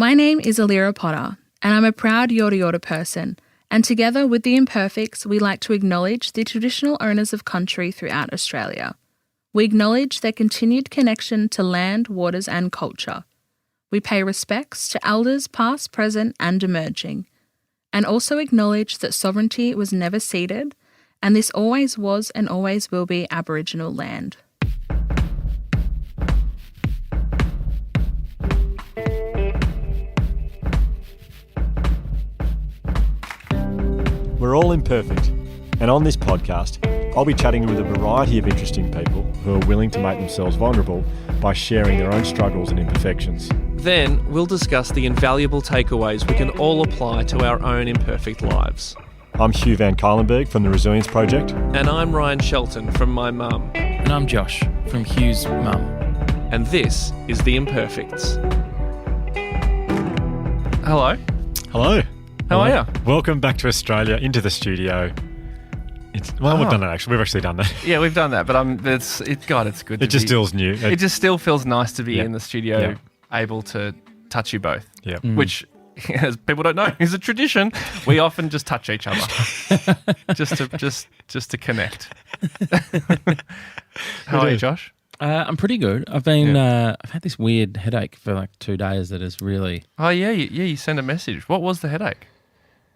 My name is Alira Potter, and I'm a proud Yorta Yorta person, and together with the Imperfects, we like to acknowledge the traditional owners of country throughout Australia. We acknowledge their continued connection to land, waters and culture. We pay respects to elders past, present and emerging, and also acknowledge that sovereignty was never ceded, and this always was and always will be Aboriginal land. We're all imperfect, and on this podcast, I'll be chatting with a variety of interesting people who are willing to make themselves vulnerable by sharing their own struggles and imperfections. Then we'll discuss the invaluable takeaways we can all apply to our own imperfect lives. I'm Hugh Van Kylenberg from the Resilience Project. And I'm Ryan Shelton from my mum. And I'm Josh from Hugh's mum. And this is The Imperfects. Hello. Hello. How are you? Welcome back to Australia, into the studio. We've done that actually. We've actually done that. Yeah, we've done that, but it's good. It just feels new. It just still feels nice to be in the studio, able to touch you both. Yeah. Which, as people don't know, is a tradition. We often just touch each other, just to connect. How are you, Josh? I'm pretty good. I've been I've had this weird headache for like 2 days that is really. Oh yeah, you sent a message. What was the headache?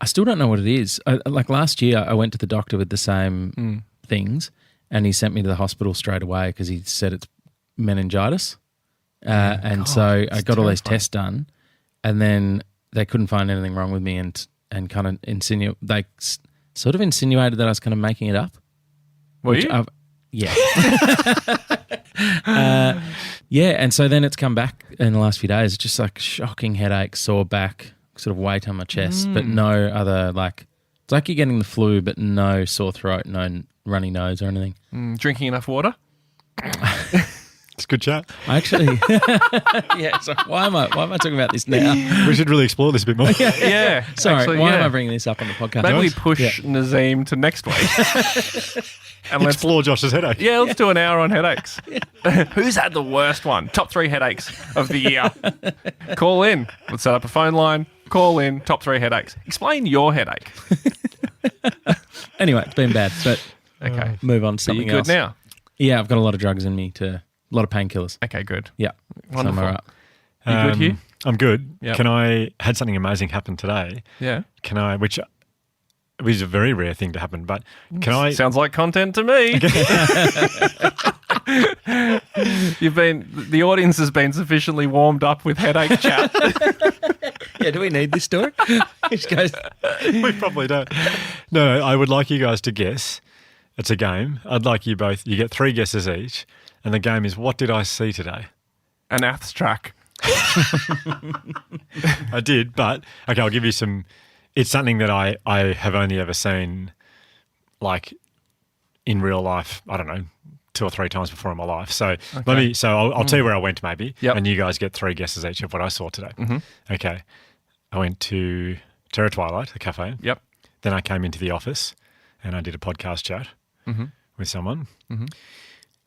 I still don't know what it is. Like last year, I went to the doctor with the same things, and he sent me to the hospital straight away because he said it's meningitis. So I got all these tests done, and then they couldn't find anything wrong with me, and kind of insinuated that I was kind of making it up. Were you? Yeah. And so then it's come back in the last few days. It's just like shocking headache, sore back, sort of weight on my chest, but no other it's like you're getting the flu, but no sore throat, no runny nose or anything. Drinking enough water? It's a good chat. I actually, so why am I talking about this now? We should really explore this a bit more. Yeah. Sorry, actually, why am I bringing this up on the podcast? Maybe we push Nazeem to next week. And let's explore Josh's headache. Yeah, let's do an hour on headaches. Who's had the worst one? Top 3 headaches of the year. Call in. Let's set up a phone line. Call in. Top 3 headaches. Explain your headache. Anyway, it's been bad, but okay. Move on to something else. Are you good now? Yeah, I've got a lot of drugs in me, a lot of painkillers. Okay, good. Yeah. Wonderful. So I'm all right. You good, Hugh? I'm good. Yep. Had something amazing happen today. Yeah. Which is a very rare thing to happen, but can I... Sounds like content to me. The audience has been sufficiently warmed up with headache chat. Yeah, do we need this story? We probably don't. No, I would like you guys to guess. It's a game. I'd like you both, you get 3 guesses each, and the game is, what did I see today? An aths track. I did, but, okay, I'll give you some... It's something that I have only ever seen, like, in real life, I don't know, 2 or 3 times before in my life. So I'll tell you where I went maybe, and you guys get 3 guesses each of what I saw today. Mm-hmm. Okay. I went to Terra Twilight, a cafe. Yep. Then I came into the office and I did a podcast chat with someone. Mm-hmm.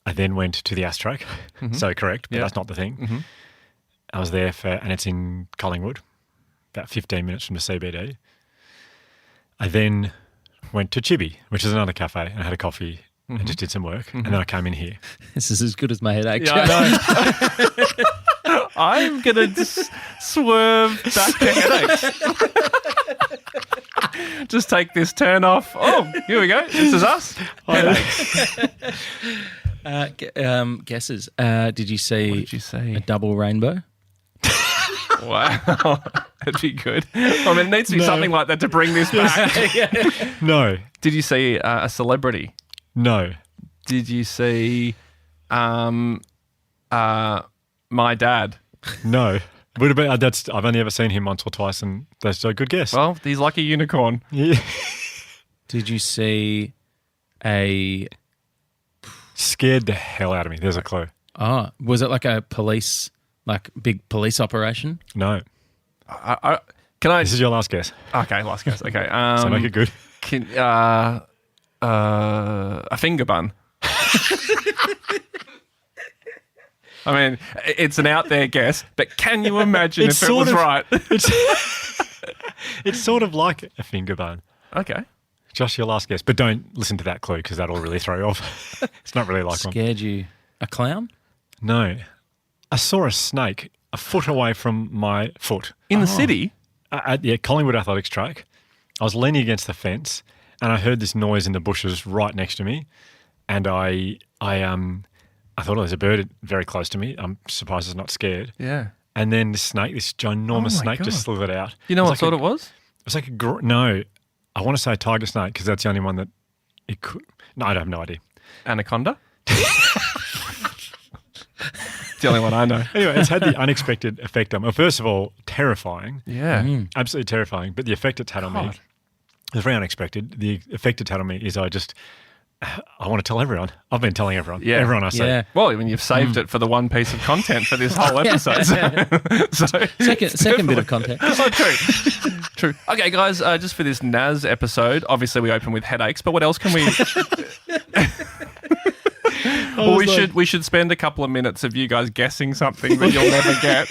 I then went to the Astrack. Mm-hmm. So correct, but that's not the thing. Mm-hmm. I was there and it's in Collingwood, about 15 minutes from the CBD. I then went to Chibi, which is another cafe, and I had a coffee and just did some work. And then I came in here. This is as good as my headache. Yeah, I know. I'm going to just swerve back to headaches. Just take this turn off. Oh, here we go. This is us. Headaches. Guesses. Did you see? What did you say? A double rainbow? Wow. That'd be good. I mean, it needs to be something like that to bring this back. No. Did you see a celebrity? No. Did you see my dad? No. Would have been, I've only ever seen him once or twice, and that's a good guess. Well, he's like a unicorn. Yeah. Did you see a... Scared the hell out of me. There's a clue. Oh, was it like a big police operation? No. Can I... This is your last guess. Okay, last guess. Okay. So make it good. A finger bun. I mean, it's an out there guess, but can you imagine It's if it was right? It's sort of like a finger bone. Okay. Josh, your last guess, but don't listen to that clue because that'll really throw you off. It's not really like one. Scared you? A clown? No. I saw a snake a foot away from my foot. In the city? At the Collingwood Athletics track. I was leaning against the fence and I heard this noise in the bushes right next to me. And I thought, oh, there's a bird very close to me. I'm surprised it's not scared. Yeah. And then this snake, this ginormous snake just slithered out. You know what sort it was? It was like no, I want to say tiger snake because that's the only one that it could. No, I have no idea. Anaconda? It's the only one I know. Anyway, it's had the unexpected effect on me. Well, first of all, terrifying. Yeah. Absolutely terrifying. But the effect it's had on me is very unexpected. The effect it's had on me is I want to tell everyone. I've been telling everyone. Yeah. Everyone I see. Yeah. Well, when you've saved it for the one piece of content for this whole episode. Second bit of content. Oh, true. Okay, guys, just for this Naz episode, obviously we open with headaches, but what else can we... Well, we should spend a couple of minutes of you guys guessing something that you'll never get.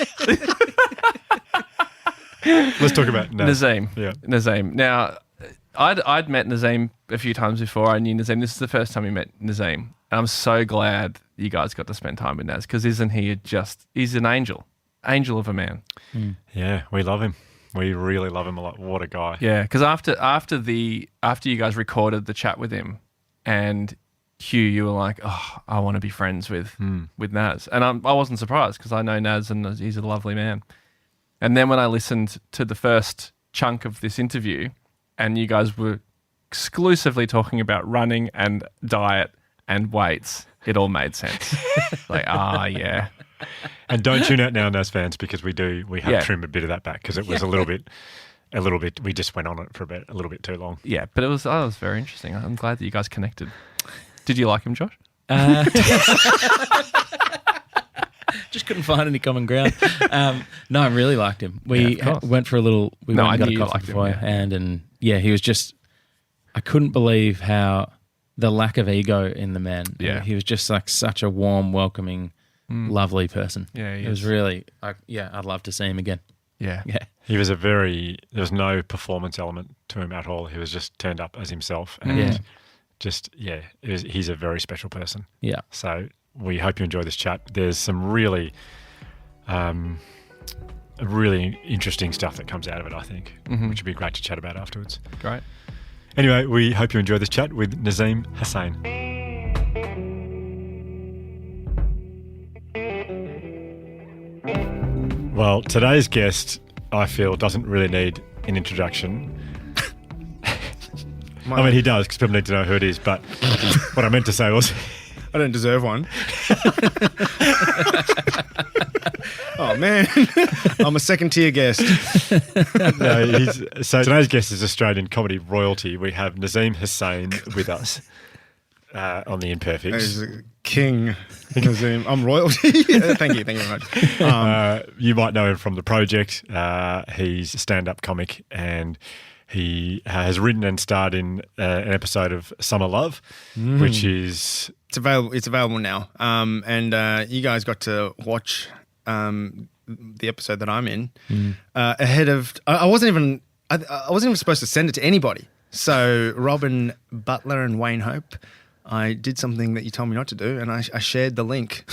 Let's talk about Nazeem. Yeah. Nazeem. Now, I'd met Nazeem a few times before I knew Nazeem. This is the first time we met Nazeem. And I'm so glad you guys got to spend time with Naz because isn't he he's an angel of a man. Yeah, we love him. We really love him a lot. What a guy. Yeah, because after you guys recorded the chat with him and Hugh, you were like, oh, I want to be friends with Naz. And I wasn't surprised because I know Naz and he's a lovely man. And then when I listened to the first chunk of this interview and you guys were exclusively talking about running and diet and weights, it all made sense. Like, yeah. And don't tune out now, Naz fans, because we have trimmed a bit of that back because it was a little bit, we just went on it for a little bit too long. Yeah, but it was very interesting. I'm glad that you guys connected. Did you like him, Josh? Just couldn't find any common ground. No, I really liked him. We went for a little. We went and got a coffee beforehand, and he was just. I couldn't believe how the lack of ego in the man. Yeah, he was just like such a warm, welcoming, lovely person. Yeah, it was really. I'd love to see him again. Yeah. He was there was no performance element to him at all. He was just turned up as himself, and he's a very special person. Yeah. So we hope you enjoy this chat. There's some really, really interesting stuff that comes out of it, I think, which would be great to chat about afterwards. Great. Anyway, we hope you enjoy this chat with Nazeem Hussain. Well, today's guest, I feel, doesn't really need an introduction. I mean, he does, because people need to know who it is, but what I meant to say was... I don't deserve one. Oh, man. I'm a second-tier guest. So today's guest is Australian comedy royalty. We have Nazeem Hussain with us on the Imperfects. He's a king, Nazeem. I'm royalty. Thank you very much. You might know him from The Project. He's a stand-up comic and... He has written and starred in an episode of Summer Love, which is... It's available now. And you guys got to watch the episode that I'm in ahead of... I wasn't even supposed to send it to anybody. So Robin Butler and Wayne Hope, I did something that you told me not to do, and I shared the link.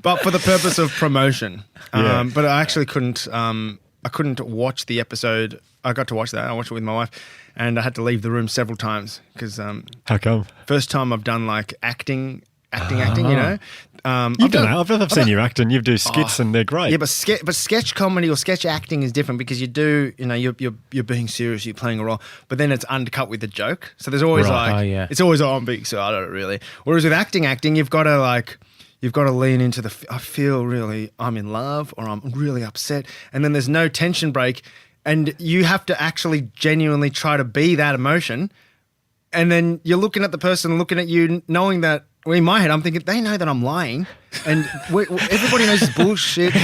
But for the purpose of promotion. But I actually couldn't... I couldn't watch the episode. I got to watch that. I watched it with my wife, and I had to leave the room several times because. How come? First time I've done like acting. You know, you've done that. I've seen you act, and you do skits, and they're great. Yeah, but sketch comedy or sketch acting is different because you're being serious, you're playing a role, but then it's undercut with a joke. So there's always it's always I'm being so I don't really. Whereas with acting, you've got to lean into I feel really, I'm in love or I'm really upset. And then there's no tension break. And you have to actually genuinely try to be that emotion. And then you're looking at the person looking at you, knowing that, well, in my head, I'm thinking, they know that I'm lying. And everybody knows it's bullshit.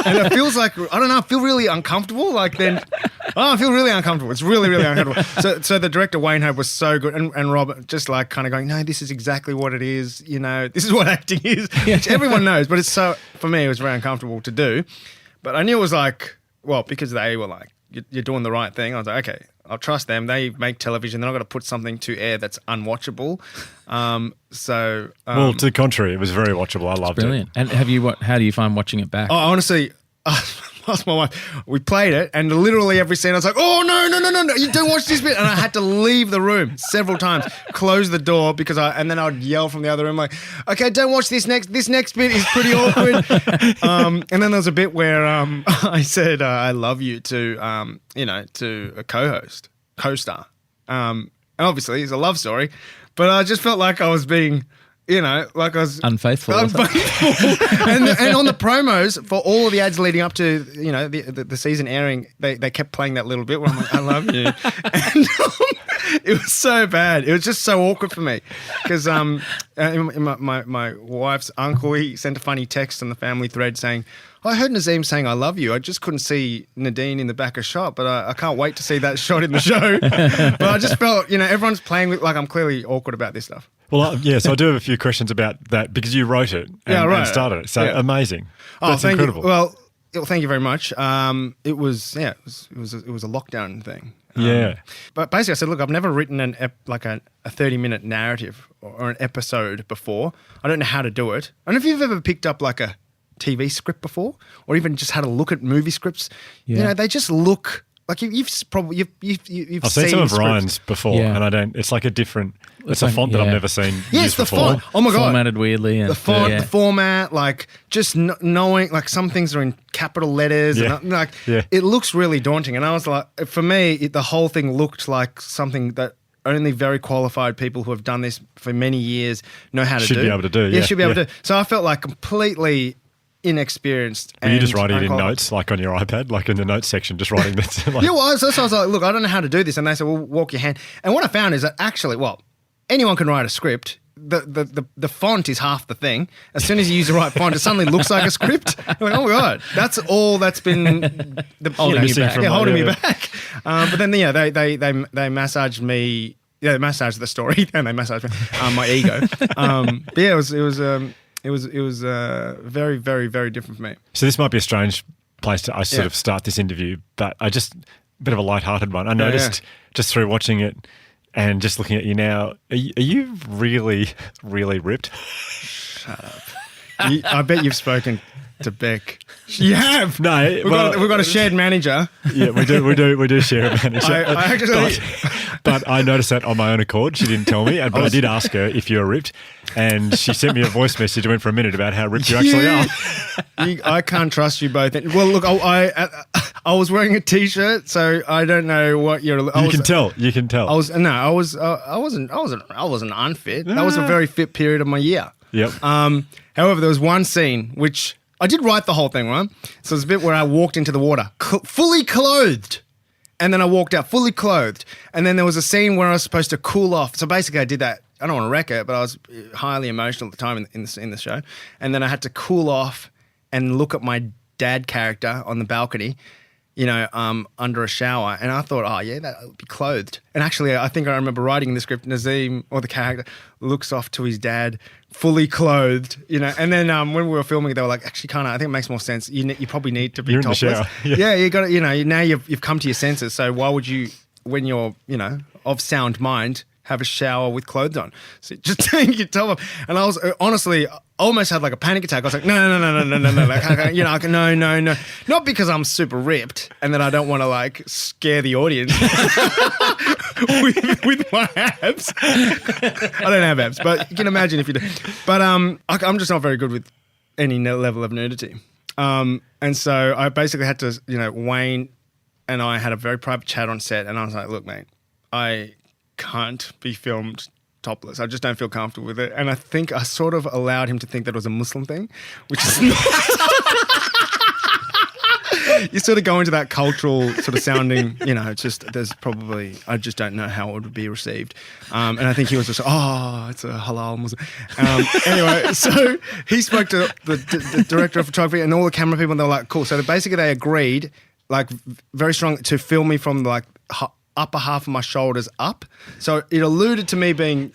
And it feels like, I don't know, I feel really uncomfortable. Like then I feel really uncomfortable. It's really, really uncomfortable. So the director, Wayne Hope, was so good. And Rob just like kind of going, no, this is exactly what it is. You know, this is what acting is, which everyone knows. But it's so, for me, it was very uncomfortable to do. But I knew it was like, well, because they were like, you're doing the right thing. I was like, okay, I'll trust them. They make television. They're not going to put something to air that's unwatchable. Well, to the contrary, it was very watchable. I loved Brilliant. it. And how do you find watching it back? Oh, honestly, asked my wife. We played it, and literally every scene I was like, "Oh no! You don't watch this bit!" And I had to leave the room several times, close the door and then I'd yell from the other room like, "Okay, don't watch this next. This next bit is pretty awkward." And then there was a bit where I said, "I love you" to to a co-star, and obviously it's a love story, but I just felt like I was being. Like I was unfaithful. and on the promos for all of the ads leading up to, the season airing, they kept playing that little bit where I'm like, I love you. And it was so bad. It was just so awkward for me because my wife's uncle, he sent a funny text on the family thread saying, I heard Nazeem saying I love you. I just couldn't see Nadine in the back of shot, but I can't wait to see that shot in the show. But I just felt, everyone's playing with, like I'm clearly awkward about this stuff. Well, so I do have a few questions about that because you wrote it and started it. So amazing. That's incredible. Well, thank you very much. It was a lockdown thing. But basically I said, look, I've never written a 30-minute narrative or an episode before. I don't know how to do it. I don't know if you've ever picked up like a TV script before or even just had a look at movie scripts. Yeah. They just look like you've I've seen some of Ryan's before and I don't, it's like a different, it's a font that I've never seen used the before. Font. Oh my God. Formatted weirdly. And the font, the format, like just knowing, like some things are in capital letters. And it looks really daunting. And I was like, for me, the whole thing looked like something that only very qualified people who have done this for many years know how to do. Should be able to do, Yeah, should be able to do. So I felt like completely inexperienced. Were you just writing it in notes, like on your iPad, like in the notes section, just writing that? So I was like, look, I don't know how to do this. And they said, well, walk your hand. And what I found is that actually, anyone can write a script. The font is half the thing. As soon as you use the right font, it suddenly looks like a script. You're like, oh my God, that's all that's been holding me back. But then they massaged me. Yeah, they massaged the story and they massaged me, my ego. But yeah, it was very, very, very different for me. So this might be a strange place to sort of start this interview, but a bit of a lighthearted one. I noticed just through watching it and just looking at you now, are you really, really ripped? Shut up. I bet you've spoken to Beck. You have? No. We've got a shared manager. Yeah, we do share a manager. But I noticed that on my own accord. She didn't tell me, but I did ask her if you were ripped, and she sent me a voice message. It went for a minute about how ripped you actually are. I can't trust you both. Well, look, I was wearing a t-shirt, so I don't know what you're. You can tell. I wasn't unfit. That was a very fit period of my year. Yep. However, there was one scene which I did write the whole thing, right? So there's a bit where I walked into the water fully clothed. And then I walked out fully clothed. And then there was a scene where I was supposed to cool off. So basically I did that. I don't want to wreck it, but I was highly emotional at the time in the show. And then I had to cool off and look at my dad character on the balcony, under a shower. And I thought, that would be clothed. And actually, I think I remember writing in the script, Nazeem, or the character, looks off to his dad fully clothed, And then when we were filming, they were like, actually, I think it makes more sense. You probably need to be topless. In the shower. Yeah, you got to, now you've come to your senses. So why would you, when you're, of sound mind, have a shower with clothes on? So just take your top off. And I was honestly almost had like a panic attack. I was like, no. Like, no. Not because I'm super ripped and that I don't want to like scare the audience with my abs. I don't have abs, but you can imagine if you do. But I'm just not very good with any level of nudity. And so I basically had to, Wayne and I had a very private chat on set, and I was like, look, mate, I can't be filmed topless. I just don't feel comfortable with it. And I think I sort of allowed him to think that it was a Muslim thing, which is not. You sort of go into that cultural sort of sounding, it's just, I just don't know how it would be received. And I think he was just, it's a halal Muslim. Anyway, so he spoke to the director of photography and all the camera people, and they were like, cool. So basically they agreed like very strong to feel me from like upper half of my shoulders up. So it alluded to me being,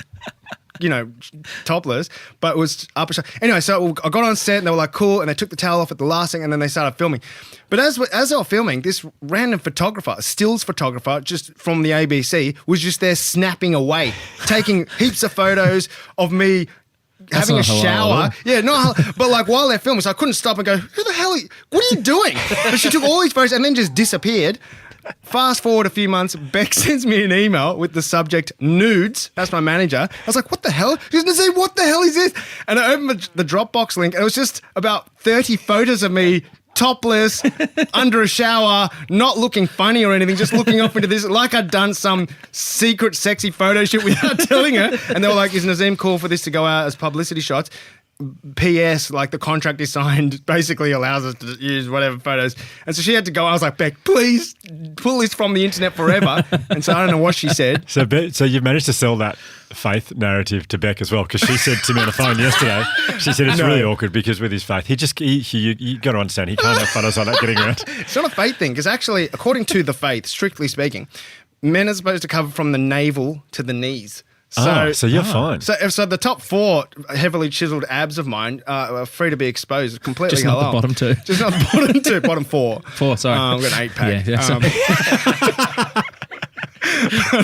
topless, but it was upper. Anyway, so I got on set and they were like, cool. And they took the towel off at the last thing and then they started filming. But as they were filming, this random photographer, stills photographer, just from the ABC, was just there snapping away, taking heaps of photos of me having a shower. Yeah, but like while they're filming, so I couldn't stop and go, who the hell what are you doing? But she took all these photos and then just disappeared. Fast forward a few months, Beck sends me an email with the subject nudes. That's my manager. I was like, what the hell? She was saying, what the hell is this? And I opened the Dropbox link and it was just about 30 photos of me topless, under a shower, not looking funny or anything, just looking off into this, like I'd done some secret sexy photo shoot without telling her. And they were like, is Nazeem cool for this to go out as publicity shots? P.S. like the contract is signed, basically allows us to use whatever photos. And so she had to go. I was like, Beck, please pull this from the internet forever. And so I don't know what she said. So you've managed to sell that faith narrative to Beck as well, because she said to me on the phone yesterday, she said it's really awkward because with his faith, you got to understand, he can't have photos like that getting around. It's not a faith thing, because actually, according to the faith, strictly speaking, men are supposed to cover from the navel to the knees. So you're fine. So the top 4 heavily chiseled abs of mine are free to be exposed, completely just not the bottom 2. Just not the bottom 2, bottom 4. 4, sorry. I've got an 8-pack. Yeah,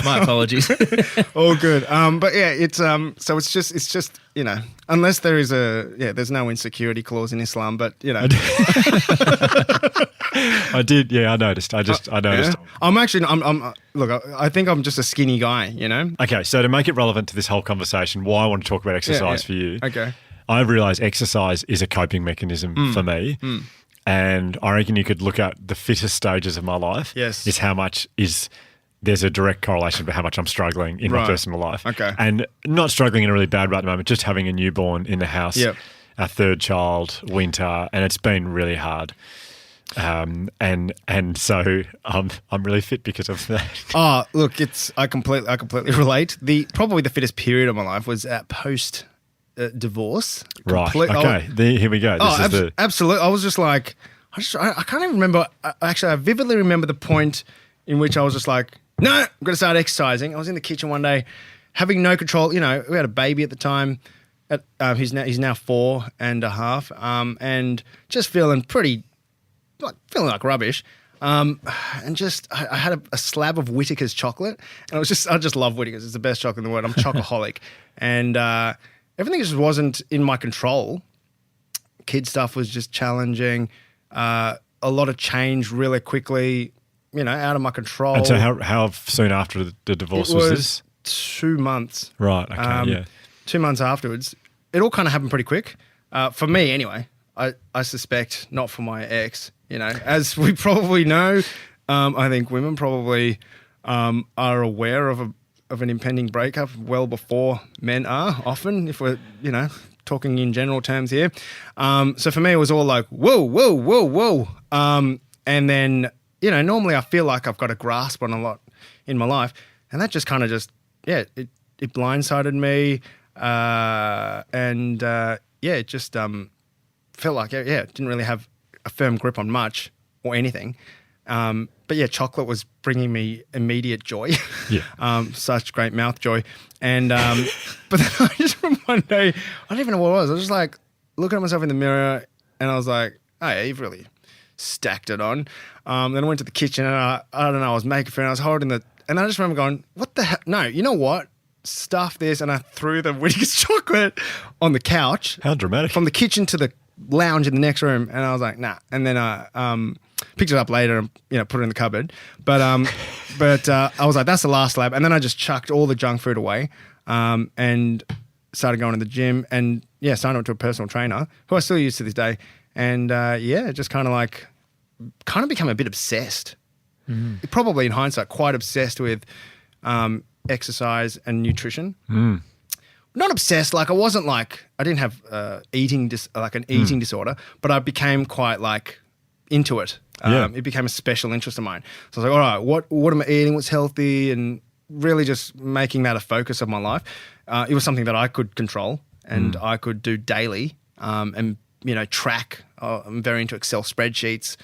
my apologies. All good. But yeah, it's so it's just unless there is there's no insecurity clause in Islam, but I did. Yeah, I noticed. I noticed. Yeah. Look, I think I'm just a skinny guy, Okay, so to make it relevant to this whole conversation, why I want to talk about exercise for you. Okay. I've realised exercise is a coping mechanism for me. And I reckon you could look at the fittest stages of my life. Yes. Is how much there's a direct correlation to how much I'm struggling in my personal life. Okay. And not struggling in a really bad way at the moment, just having a newborn in the house, our 3rd child, winter, and it's been really hard. And so I'm really fit because of that. Oh, look, I completely relate. Probably the fittest period of my life was at post divorce. Right. Okay. Here we go. Absolutely. I was just like, I can't even remember. Actually, I vividly remember the point in which I was just like, no, I'm going to start exercising. I was in the kitchen one day, having no control. We had a baby at the time. He's now 4.5, and just feeling like rubbish. And just I had a slab of Whittaker's chocolate, and I just love Whittaker's. It's the best chocolate in the world. I'm a chocoholic, and everything just wasn't in my control. Kid stuff was just challenging. A lot of change really quickly. Out of my control. And so how soon after the divorce was this? 2 months. Right, okay, 2 months afterwards. It all kind of happened pretty quick. For me, anyway. I suspect not for my ex, As we probably know, I think women probably are aware of an impending breakup well before men are, often, if we're, talking in general terms here. So for me, it was all like, whoa, whoa, whoa, whoa. And then... normally I feel like I've got a grasp on a lot in my life, and that just kind of it blindsided me, it just felt like didn't really have a firm grip on much or anything. But yeah, chocolate was bringing me immediate joy, such great mouth joy, and but then I just remember one day, I don't even know what it was. I was just like looking at myself in the mirror, and I was like, oh yeah, you've really stacked it on. Then I went to the kitchen and I don't know, I was making food and I was holding and I just remember going, what the hell? No, you know what? Stuff this. And I threw the Whittaker's chocolate on the couch. How dramatic. From the kitchen to the lounge in the next room. And I was like, nah. And then I picked it up later and, put it in the cupboard. But I was like, that's the last slab. And then I just chucked all the junk food away and started going to the gym and signed up to a personal trainer who I still use to this day. And just kind of become a bit obsessed. Mm. Probably in hindsight, quite obsessed with exercise and nutrition. Mm. Not obsessed, I wasn't I didn't have eating disorder, but I became quite into it. It became a special interest of mine. So I was like, all right, what am I eating? What's healthy? And really just making that a focus of my life. It was something that I could control and I could do daily and track. I'm very into Excel spreadsheets,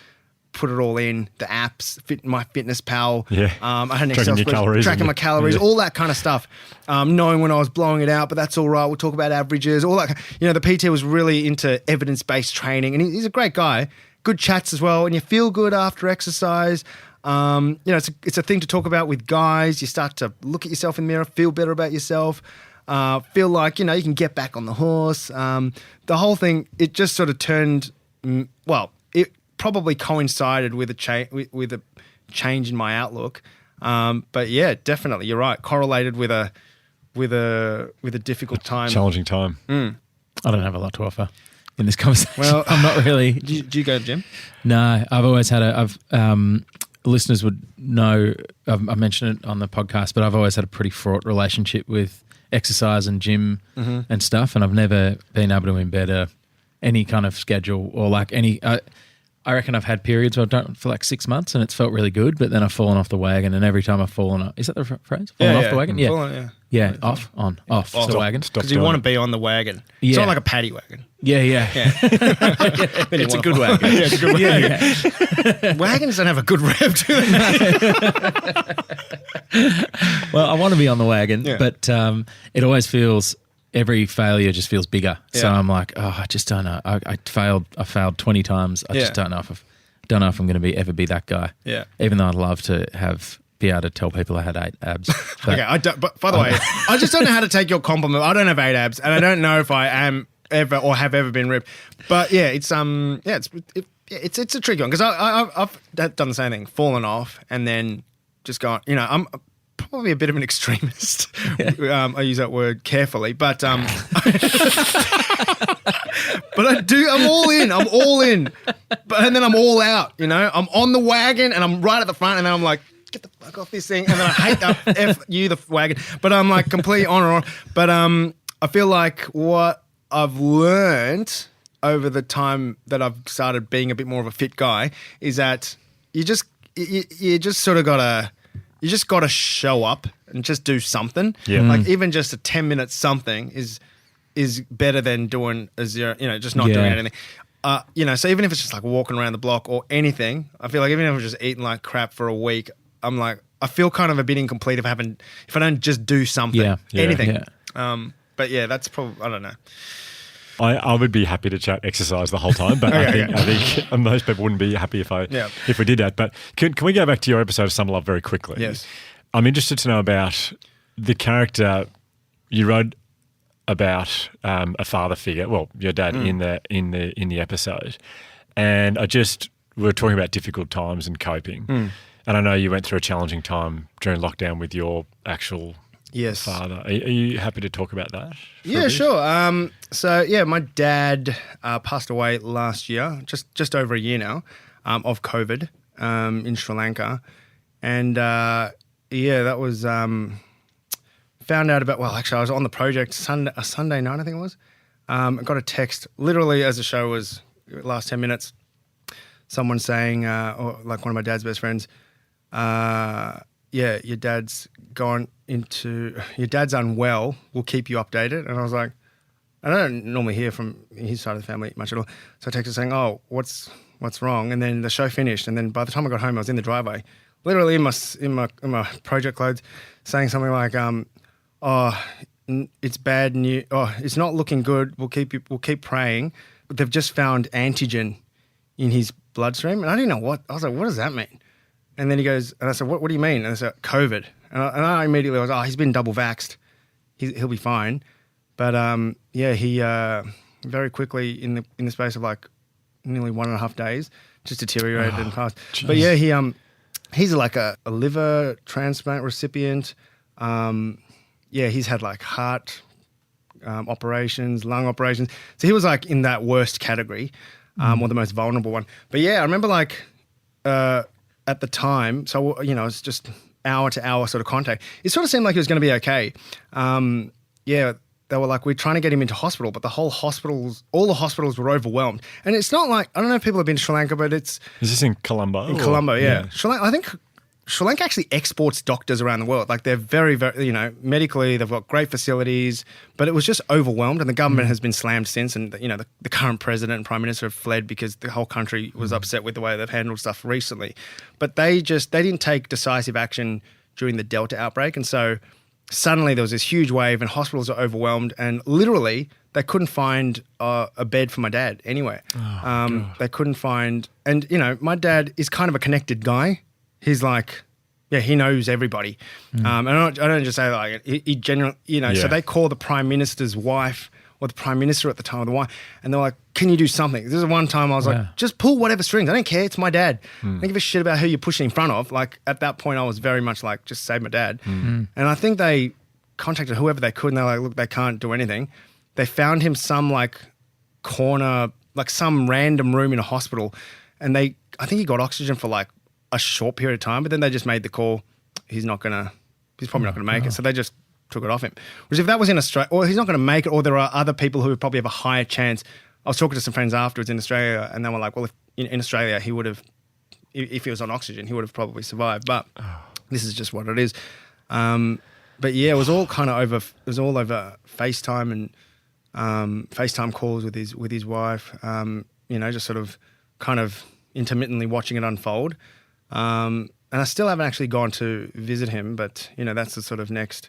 put it all in, the apps, my fitness pal. Yeah. I had an Tracking Excel your spreadsheet, calories tracking my calories, all that kind of stuff. Knowing when I was blowing it out, but that's all right. We'll talk about averages, all that. The PT was really into evidence-based training, and he's a great guy. Good chats as well, and you feel good after exercise. It's a thing to talk about with guys. You start to look at yourself in the mirror, feel better about yourself, feel like, you can get back on the horse. The whole thing, it just sort of turned, it probably coincided with a change in my outlook. But yeah, definitely, you're right. Correlated with a difficult time. Challenging time. I don't have a lot to offer in this conversation. Well, I'm not really. Do you go to the gym? No, I've always had listeners would know, I mentioned it on the podcast, but I've always had a pretty fraught relationship with exercise and gym and stuff, and I've never been able to embed any kind of schedule or like any. I reckon I've had periods where I've done it for like 6 months and it's felt really good, but then I've fallen off the wagon, and every time I've fallen off, is that the phrase? Fallen off the wagon? Yeah. Fallen, yeah. Off the wagon. Because you want to be on the wagon. Yeah. It's not like a paddy wagon. Yeah. It's a good wagon. Yeah, it's a good wagon. Yeah. Wagons don't have a good rep, do they? Well, I want to be on the wagon, but it always feels, every failure just feels bigger. Yeah. So I'm like, I just don't know. I failed 20 times. I just don't know if I'm going to ever be that guy. Yeah. Even though I'd love to be able to tell people I had 8 abs. Okay, I don't, but by the way, I just don't know how to take your compliment. I don't have 8 abs, and I don't know if I am ever or have ever been ripped. But yeah, it's a tricky one, because I've done the same thing, fallen off, and then just gone. I'm probably a bit of an extremist. I use that word carefully, but but I'm all in. And then I'm all out, I'm on the wagon and I'm right at the front, and then I'm like, get the fuck off this thing. And then I hate that F you, the wagon. But I'm like completely on and on. But I feel like what I've learned over the time that I've started being a bit more of a fit guy is that you just sort of gotta show up and just do something. Yeah. Like even just a 10-minute something is better than doing a zero, just not doing anything. So even if it's just like walking around the block or anything, I feel like even if I'm just eating like crap for a week, I'm like, I feel kind of a bit incomplete if I don't just do something, anything. Yeah. But yeah, that's probably, I don't know. I would be happy to chat exercise the whole time, but I think most people wouldn't be happy if we did that. But can we go back to your episode of Summer Love very quickly? Yes. I'm interested to know about the character you wrote about, a father figure. Well, your dad in the episode, and we were talking about difficult times and coping. And I know you went through a challenging time during lockdown with your actual father. Are you happy to talk about that? Yeah, sure. So my dad passed away last year, just over a year now, of COVID in Sri Lanka, and that was found out about. Well, actually, I was on the project a Sunday night, I think it was. I got a text literally as the show was last 10 minutes. Someone saying, or like one of my dad's best friends, your dad's unwell. We'll keep you updated. And I was like, I don't normally hear from his side of the family much at all. So I texted saying, oh, what's wrong? And then the show finished. And then by the time I got home, I was in the driveway, literally in my project clothes, saying something like, it's bad news. Oh, it's not looking good. We'll keep praying. But they've just found antigen in his bloodstream. And I didn't know what. I was like, what does that mean? And then he goes, and I said, what do you mean? And I said, COVID. And I immediately was, he's been double vaxxed. He'll be fine. But he very quickly in the space of like nearly 1.5 days just deteriorated and passed. Geez. But yeah, he's like a liver transplant recipient. He's had like heart operations, lung operations. So he was like in that worst category, or the most vulnerable one. But yeah, I remember like at the time, so it's just hour to hour sort of contact. It sort of seemed like he was going to be okay. They were like, we're trying to get him into hospital, but all the hospitals were overwhelmed. And it's not like, I don't know if people have been to Sri Lanka, but it's... Is this in Colombo? In Colombo, yeah. Sri Lanka, I think Sri Lanka actually exports doctors around the world. Like they're very, very, medically, they've got great facilities, but it was just overwhelmed, and the government has been slammed since. And, the current president and prime minister have fled because the whole country was upset with the way they've handled stuff recently. But they didn't take decisive action during the Delta outbreak. And so suddenly there was this huge wave and hospitals are overwhelmed, and literally they couldn't find a bed for my dad anywhere. They couldn't find, and, my dad is kind of a connected guy. He's like, he knows everybody. And I don't just say like, he generally, so they call the prime minister's wife or the prime minister at the time of the wife, and they're like, can you do something? This is one time I was like, just pull whatever strings. I don't care. It's my dad. I don't give a shit about who you're pushing in front of. Like at that point I was very much like, just save my dad. And I think they contacted whoever they could, and they're like, look, they can't do anything. They found him some like corner, like some random room in a hospital, and I think he got oxygen for like a short period of time, but then they just made the call, he's probably not gonna make it. So they just took it off him. Whereas if that was in Australia, or he's not gonna make it, or there are other people who would probably have a higher chance. I was talking to some friends afterwards in Australia, and they were like, well, if in Australia he would have, if he was on oxygen, he would have probably survived. But this is just what it is. But yeah, it was all kind of over FaceTime and FaceTime calls with his wife, just sort of kind of intermittently watching it unfold. And I still haven't actually gone to visit him, but that's the sort of next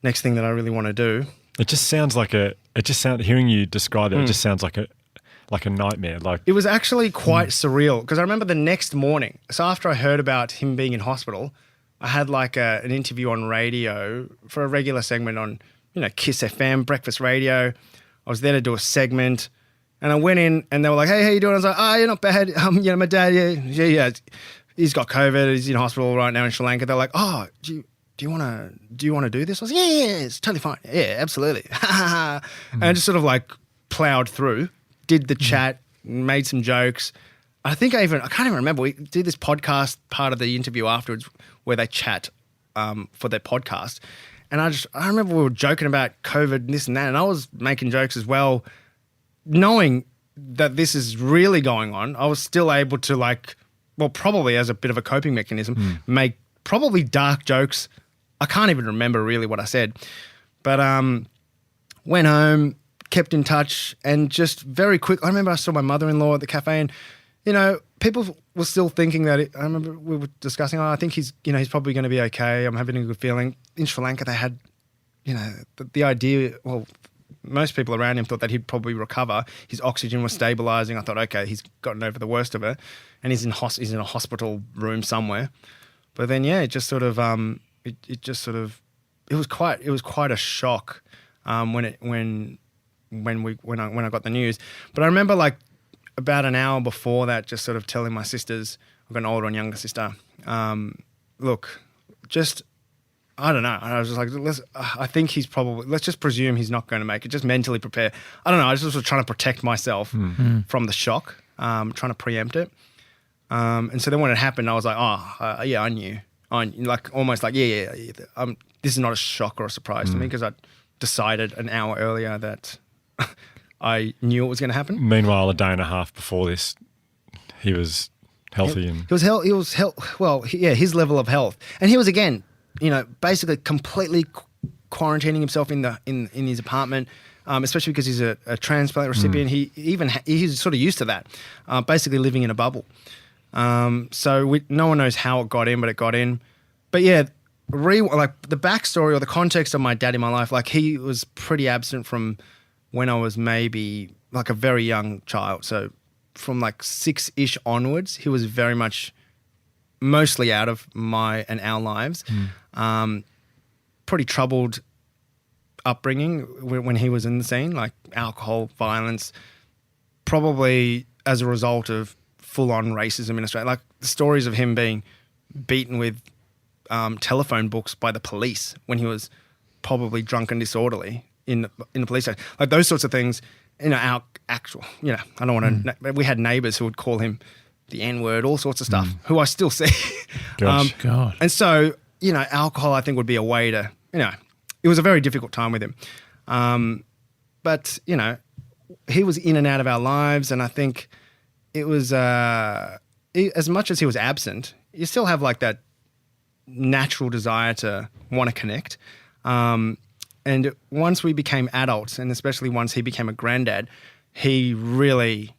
thing that I really want to do. It just sounds like hearing you describe it, it just sounds like a nightmare. Like it was actually quite surreal, because I remember the next morning. So after I heard about him being in hospital, I had like an interview on radio for a regular segment on, Kiss FM, breakfast radio. I was there to do a segment, and I went in and they were like, hey, how you doing? I was like, you're not bad. My dad, he's got COVID. He's in hospital right now in Sri Lanka. They're like, oh, do you want to do this? I was like, yeah, it's totally fine. Yeah, absolutely. And I just sort of like plowed through, did the chat, made some jokes. I can't even remember. We did this podcast part of the interview afterwards where they chat for their podcast. And I remember we were joking about COVID and this and that, and I was making jokes as well, knowing that this is really going on. I was still able to probably as a bit of a coping mechanism, make probably dark jokes. I can't even remember really what I said. But went home, kept in touch, and just very quick, I remember I saw my mother-in-law at the cafe, and, people were still thinking that I remember we were discussing, I think he's probably going to be okay. I'm having a good feeling. In Sri Lanka, they had, the idea, well, most people around him thought that he'd probably recover. His oxygen was stabilizing. I thought, okay, he's gotten over the worst of it, and he's in a hospital room somewhere. But then, it just sort of, it was quite a shock when I got the news. But I remember about an hour before that, just sort of telling my sisters, I've got an older and younger sister, look, just, I don't know. I was just like, I think let's just presume he's not going to make it. Just mentally prepare. I don't know. I just was trying to protect myself from the shock, trying to preempt it. And so then when it happened, I was like, I knew. Almost like, this is not a shock or a surprise to me, because I decided an hour earlier that I knew it was going to happen. Meanwhile, a day and a half before this, he was healthy and his level of health, and he was again, basically completely quarantining himself in his apartment, especially because he's a transplant recipient. He's sort of used to that, basically living in a bubble. So no one knows how it got in, but it got in. But yeah, the backstory or the context of my dad in my life, he was pretty absent from when I was maybe a very young child. So from 6-ish onwards, he was very much mostly out of my and our lives. Pretty troubled upbringing when he was in the scene, alcohol, violence, probably as a result of full-on racism in Australia. The stories of him being beaten with telephone books by the police when he was probably drunk and disorderly in the police station. Those sorts of things, our actual, I don't want to, we had neighbours who would call him the N-word, all sorts of stuff, who I still see. Gosh. God. And so, alcohol I think would be a way to, it was a very difficult time with him. But, he was in and out of our lives, and I think it was, as much as he was absent, you still have that natural desire to want to connect. And once we became adults, and especially once he became a granddad, he really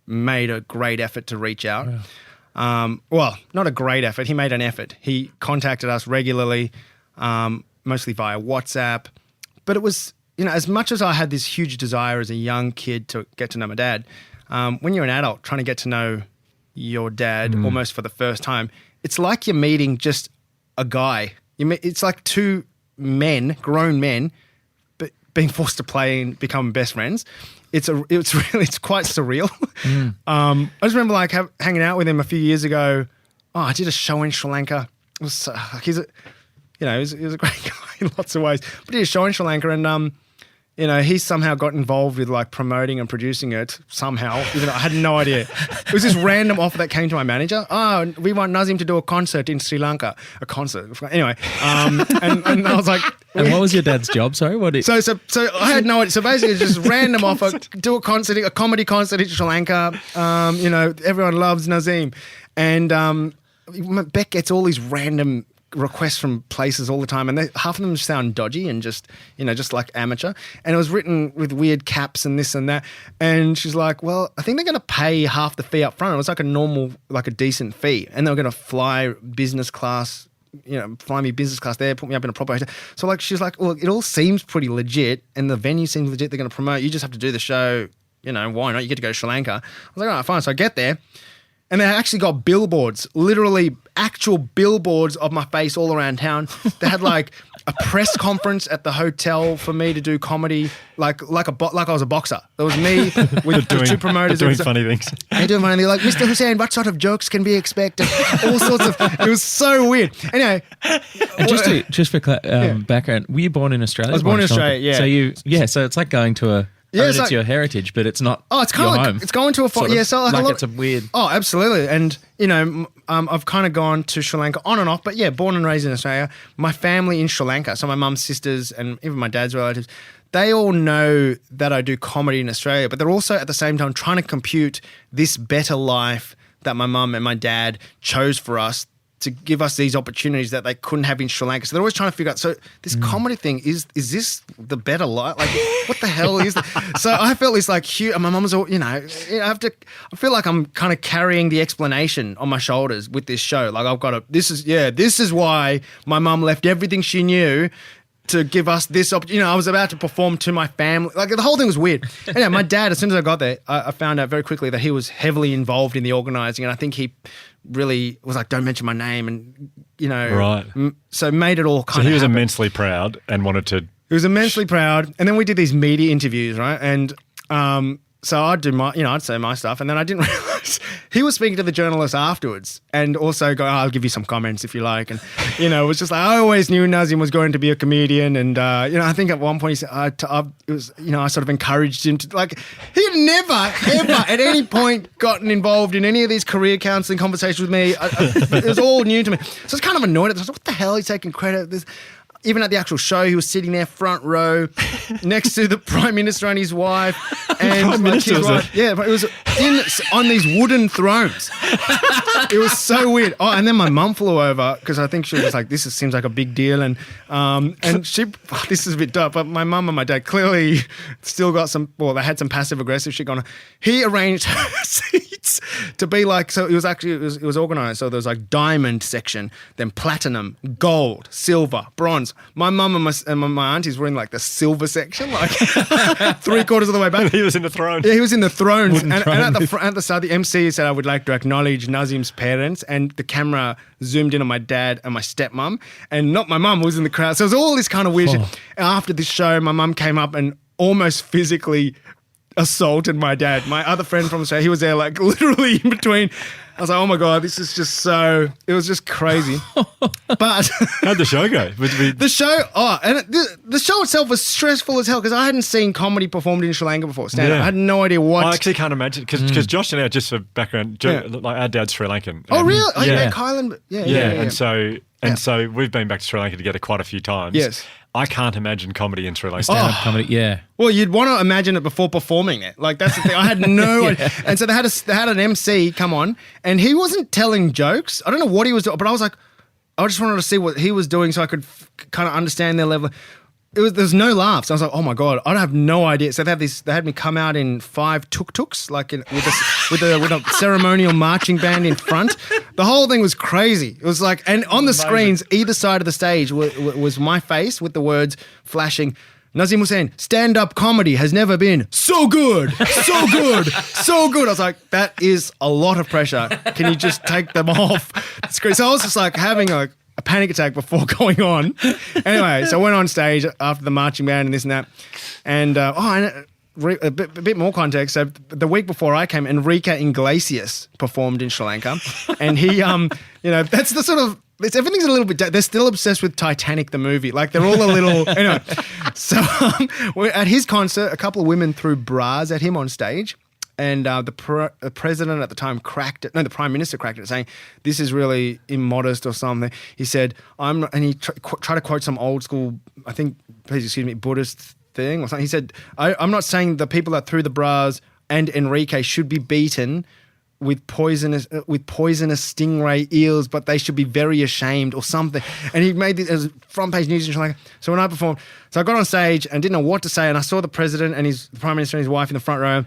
made a great effort to reach out. Yeah. Well, not a great effort. He made an effort. He contacted us regularly, mostly via WhatsApp. But it was, as much as I had this huge desire as a young kid to get to know my dad, when you're an adult trying to get to know your dad almost for the first time, it's like you're meeting just a guy. It's like two men, grown men, but being forced to play and become best friends. It's quite surreal. I just remember like hanging out with him a few years ago. Oh, I did a show in Sri Lanka. It was he was a great guy in lots of ways. But he did a show in Sri Lanka, and he somehow got involved with like promoting and producing it somehow. Even though I had no idea. It was this random offer that came to my manager. Oh, we want Nazeem to do a concert in Sri Lanka. A concert. Anyway, and I was like. And what was your dad's job? Sorry, So I had no idea. So basically, it's just random offer. Do a concert, a comedy concert in Sri Lanka. Everyone loves Nazeem, and Beck gets all these random requests from places all the time, and half of them sound dodgy and just like amateur. And it was written with weird caps and this and that. And she's like, "Well, I think they're going to pay half the fee up front." It was like a normal, like a decent fee, and they were going to fly business class. Fly me business class there, put me up in a proper hotel. So like, she's like, "Well, it all seems pretty legit, and the venue seems legit. They're going to promote. You just have to do the show. Why not? You get to go to Sri Lanka." I was like, "All right, fine." So I get there. And they actually got billboards, literally actual billboards of my face all around town. They had like a press conference at the hotel for me to do comedy, like I was a boxer. There was me with the two promoters. Doing funny things. They're doing funny. They're like, "Mr. Hussain, what sort of jokes can be expected?" All sorts of. It was so weird. Anyway, and just for background, were you born in Australia? I was born in Australia. Yeah. So it's like going to a. It's your heritage, but it's not. Oh, it's kind of like home. It's going to a sort of, so like it's a weird. Oh, absolutely, and I've kind of gone to Sri Lanka on and off, but yeah, born and raised in Australia. My family in Sri Lanka, so my mum's sisters and even my dad's relatives, they all know that I do comedy in Australia, but they're also at the same time trying to compute this better life that my mum and my dad chose for us to give us these opportunities that they couldn't have in Sri Lanka. So they're always trying to figure out, so this comedy thing, is this the better life? Like, what the hell is that? So I felt this like huge, and my mum was all, I feel like I'm kind of carrying the explanation on my shoulders with this show. Like I've got this is why my mum left everything she knew to give us this opportunity. I was about to perform to my family. Like the whole thing was weird. Anyway, my dad, as soon as I got there, I found out very quickly that he was heavily involved in the organising, and I think he really was like, "Don't mention my name," and right. So made it all kind of. So he was happen. immensely proud and wanted to. He was immensely proud, and then we did these media interviews, right? And so I'd do my, I'd say my stuff, and then I didn't realize he was speaking to the journalists afterwards, and also go, "I'll give you some comments if you like," and it was just like I always knew Nazeem was going to be a comedian, and I think at one point he said, it was, I sort of encouraged him to, like, he had never ever at any point gotten involved in any of these career counselling conversations with me. It was all new to me, so I was kind of annoyed at this. What the hell? He's taking credit. Even at the actual show, he was sitting there front row next to the Prime Minister and his wife. And Prime Minister, was it? Yeah, but it was on these wooden thrones. It was so weird. Oh, and then my mum flew over because I think she was like, "This seems like a big deal." And she, this is a bit dark, but my mum and my dad clearly still got some, they had some passive aggressive shit going on. He arranged seats to be like, so it was organised. So there was like diamond section, then platinum, gold, silver, bronze. My mum and my aunties were in like the silver section, like 3/4 of the way back. He was in the throne. Yeah, he was in the thrones. And throne. at the start, the MC said, "I would like to acknowledge Nazeem's parents," and the camera zoomed in on my dad and my stepmom, and not my mum, who was in the crowd. So it was all this kind of weird shit. And after this show, my mum came up and almost physically assaulted my dad. My other friend from Australia, he was there like literally in between. I was like, "Oh my God, this is just so," it was just crazy. But how'd the show go? The show itself was stressful as hell because I hadn't seen comedy performed in Sri Lanka before. Stand-up. Yeah. I had no idea what. I actually can't imagine because Josh and I, just for background, like our dad's Sri Lankan. Oh really? Oh, yeah, Kylan. Yeah. And so we've been back to Sri Lanka together quite a few times. Yes. I can't imagine comedy in Sri Lanka. Stand-up comedy, yeah. Well, you'd want to imagine it before performing it. Like, that's the thing. I had no idea. And so they had an MC come on, and he wasn't telling jokes. I don't know what he was doing, but I was like, I just wanted to see what he was doing so I could kind of understand their level. There's no laughs. I was like, oh my God, I have no idea. So they had me come out in 5 tuk-tuks, like with a ceremonial marching band in front. The whole thing was crazy. It was like, and on the screens, either side of the stage was my face with the words flashing, Nazeem Hussain, stand-up comedy has never been so good, so good, so good. I was like, that is a lot of pressure. Can you just take them off the screen? So I was just like having a panic attack before going on. Anyway, so I went on stage after the marching band and this and that. And, a bit more context. So the week before I came, Enrique Iglesias performed in Sri Lanka. And he, that's the sort of, everything's a little bit, they're still obsessed with Titanic, the movie. Like they're all a little, anyway. So at his concert, a couple of women threw bras at him on stage. And the president at the time the prime minister cracked it, saying, this is really immodest or something. He said, and he tried to quote some old school, I think, please excuse me, Buddhist thing or something. He said, I'm not saying the people that threw the bras and Enrique should be beaten with poisonous stingray eels, but they should be very ashamed or something. And he made this as front page news in Sri Lanka. So when I performed, so I got on stage and didn't know what to say, and I saw the president and the prime minister and his wife in the front row.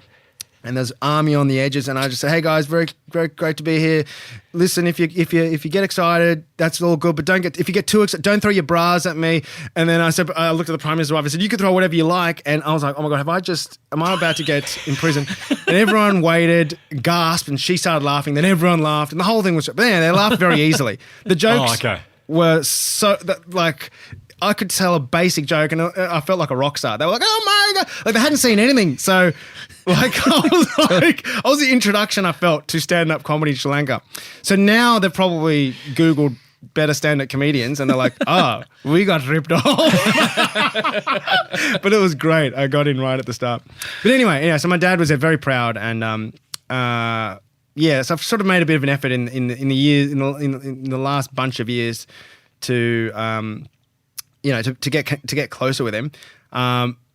And there's army on the edges, and I just say, "Hey guys, very, very great to be here. Listen, if you get excited, that's all good, but if you get too excited, don't throw your bras at me." And then I looked at the prime minister's wife. I said, "You can throw whatever you like." And I was like, "Oh my God, am I about to get in prison?" And everyone waited, gasped, and she started laughing. Then everyone laughed, and the whole thing was. But yeah, they laughed very easily. The jokes were so like. I could tell a basic joke and I felt like a rock star. They were like, oh my God. Like they hadn't seen anything. So like I was the introduction I felt to stand-up comedy in Sri Lanka. So now they've probably Googled better stand-up comedians and they're like, we got ripped off. But it was great. I got in right at the start. But anyway, so my dad was very proud and so I've sort of made a bit of an effort in the last bunch of years to to get closer with him.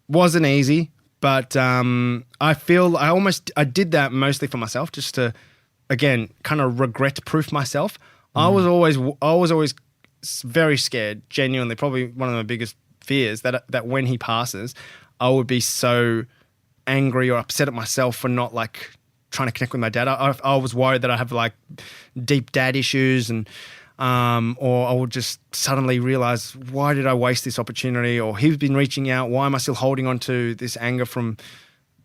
Wasn't easy, but I feel I did that mostly for myself, just to, again, kind of regret proof myself. I was always very scared, genuinely, probably one of my biggest fears that when he passes, I would be so angry or upset at myself for not like trying to connect with my dad. I was worried that I have like deep dad issues and or I would just suddenly realize, why did I waste this opportunity? Or he's been reaching out. Why am I still holding on to this anger from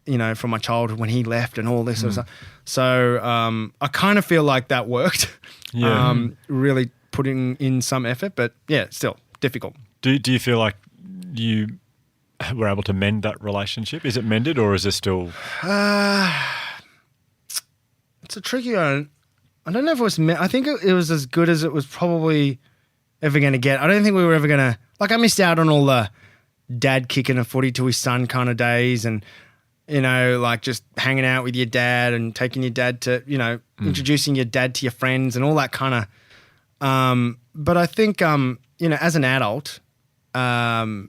my childhood when he left and all this sort of stuff? So I kind of feel like that worked. Yeah. Really putting in some effort, but yeah, still difficult. Do you feel like you were able to mend that relationship? Is it mended or is it still? It's a tricky one. I don't know if it was. I think it was as good as it was probably ever going to get. I don't think we were ever going to. Like, I missed out on all the dad kicking a footy to his son kind of days, and like just hanging out with your dad and taking your dad to, introducing your dad to your friends and all that kind of. But I think, as an adult, I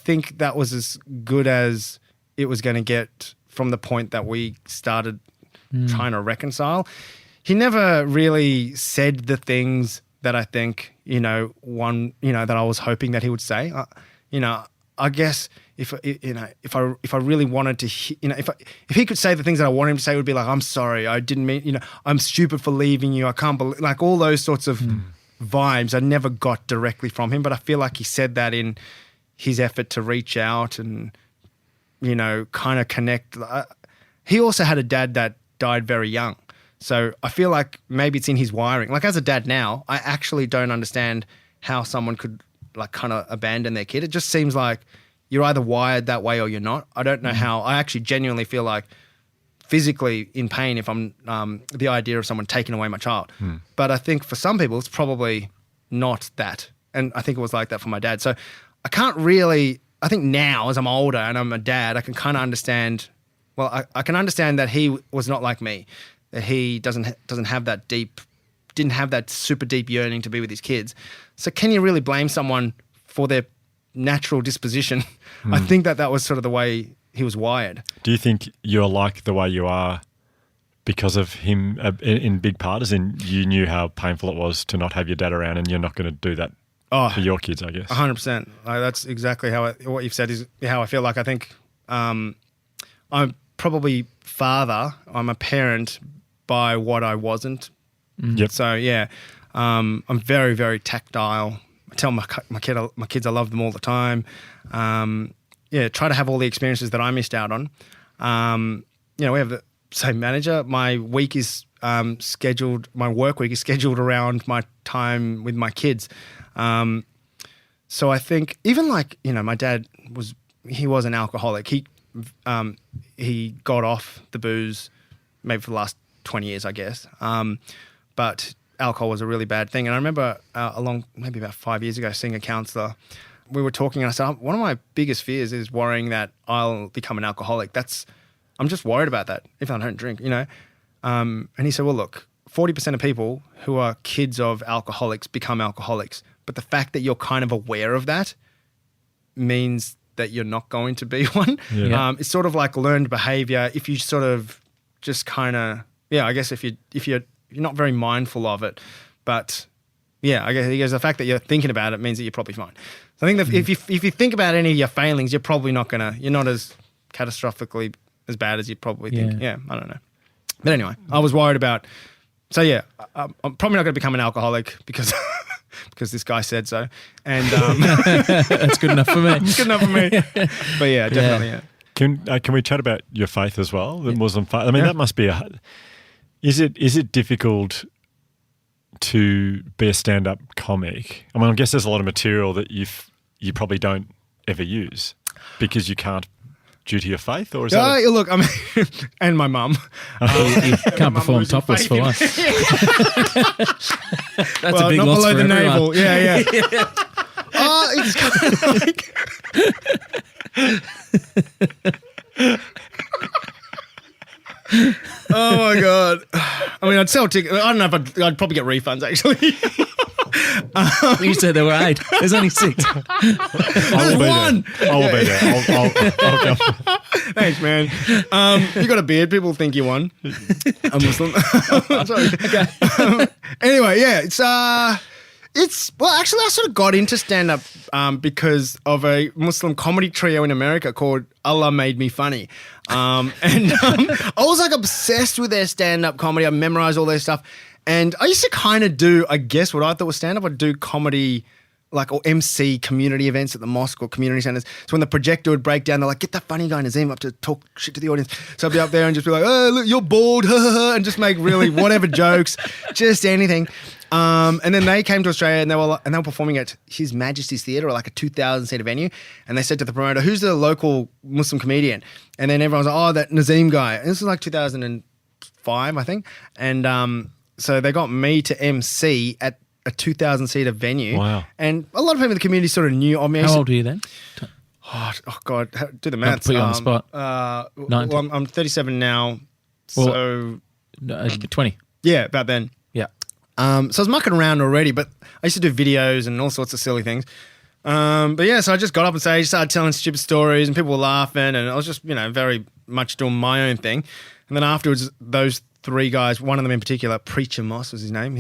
think that was as good as it was going to get from the point that we started trying to reconcile. He never really said the things that I think, that I was hoping that he would say. I guess if I really wanted to, if he could say the things that I wanted him to say, it would be like, I'm sorry, I didn't mean, I'm stupid for leaving you. I can't believe, like all those sorts of vibes I never got directly from him, but I feel like he said that in his effort to reach out and, kind of connect. He also had a dad that died very young. So I feel like maybe it's in his wiring. Like as a dad now, I actually don't understand how someone could like kind of abandon their kid. It just seems like you're either wired that way or you're not. I don't know how. I actually genuinely feel like physically in pain if I'm the idea of someone taking away my child. But I think for some people it's probably not that. And I think it was like that for my dad. So I can't really, I think now as I'm older and I'm a dad, I can kind of understand, well, I can understand that he was not like me, that he doesn't have that didn't have that super deep yearning to be with his kids. So can you really blame someone for their natural disposition? I think that was sort of the way he was wired. Do you think you're like the way you are because of him in big part, as in you knew how painful it was to not have your dad around, and you're not going to do that for your kids, I guess. 100%. That's exactly what you've said is how I feel. Like I think I'm probably father. I'm a parent by what I wasn't. Yep. So yeah, I'm very, very tactile. I tell my kids I love them all the time. Try to have all the experiences that I missed out on. We have the same manager. My week is scheduled. My work week is scheduled around my time with my kids. So I think even my dad was an alcoholic. He got off the booze maybe for the last 20 years, I guess. But alcohol was a really bad thing. And I remember maybe about 5 years ago, seeing a counsellor. We were talking and I said, one of my biggest fears is worrying that I'll become an alcoholic. I'm just worried about that if I don't drink, And he said, well, look, 40% of people who are kids of alcoholics become alcoholics. But the fact that you're kind of aware of that means that you're not going to be one. Yeah. It's sort of like learned behavior. If you sort of just kind of, I guess if you're not very mindful of it, but yeah, I guess he goes, the fact that you're thinking about it means that you're probably fine. So I think that if you think about any of your failings, you're not as catastrophically as bad as you probably think. Yeah, I don't know. But anyway, I was worried about, so yeah, I'm probably not going to become an alcoholic because this guy said so. And that's good enough for me. It's good enough for me. But yeah, definitely, yeah. Can we chat about your faith as well, the Muslim faith? I mean, that must be is it difficult to be a stand-up comic? I mean, I guess there's a lot of material that you probably don't ever use because you can't due to your faith, or is that? Look, I mean, and my mum. You can't perform topless for us. That's a big not loss below for the everyone. navel. Yeah. It's kind of like. Oh my God. I mean, I'd sell tickets. I don't know if I'd probably get refunds actually. You said there were 8. There's only 6. There's one. I will be there. I'll come. Thanks, man. You got a beard. People think you won. I'm Muslim. Sorry. Okay. Anyway, yeah, actually, I sort of got into stand-up because of a Muslim comedy trio in America called Allah Made Me Funny. I was like obsessed with their stand-up comedy. I memorized all their stuff. And I used to kind of do, I guess, what I thought was stand-up. I'd do comedy, or MC community events at the mosque or community centers. So when the projector would break down, they're like, get that funny guy Nazeem up to talk shit to the audience. So I'd be up there and just be like, oh, look, you're bald, and just make really whatever jokes, just anything. And then they came to Australia and they were performing at His Majesty's Theatre, or like a 2,000-seater venue. And they said to the promoter, who's the local Muslim comedian? And then everyone was like, oh, that Nazeem guy. And this was like 2005, I think. And so they got me to MC at a 2,000-seater venue. Wow. And a lot of people in the community sort of knew. I mean, How old were you then? Oh God, do the maths. Put you on the spot. Well, I'm 37 now, so 20. Yeah, about then. Yeah. So I was mucking around already, but I used to do videos and all sorts of silly things. But yeah, so I just got up on stage, started telling stupid stories, and people were laughing, and I was just, very much doing my own thing. And then afterwards, those 3 guys, one of them in particular, Preacher Moss was his name.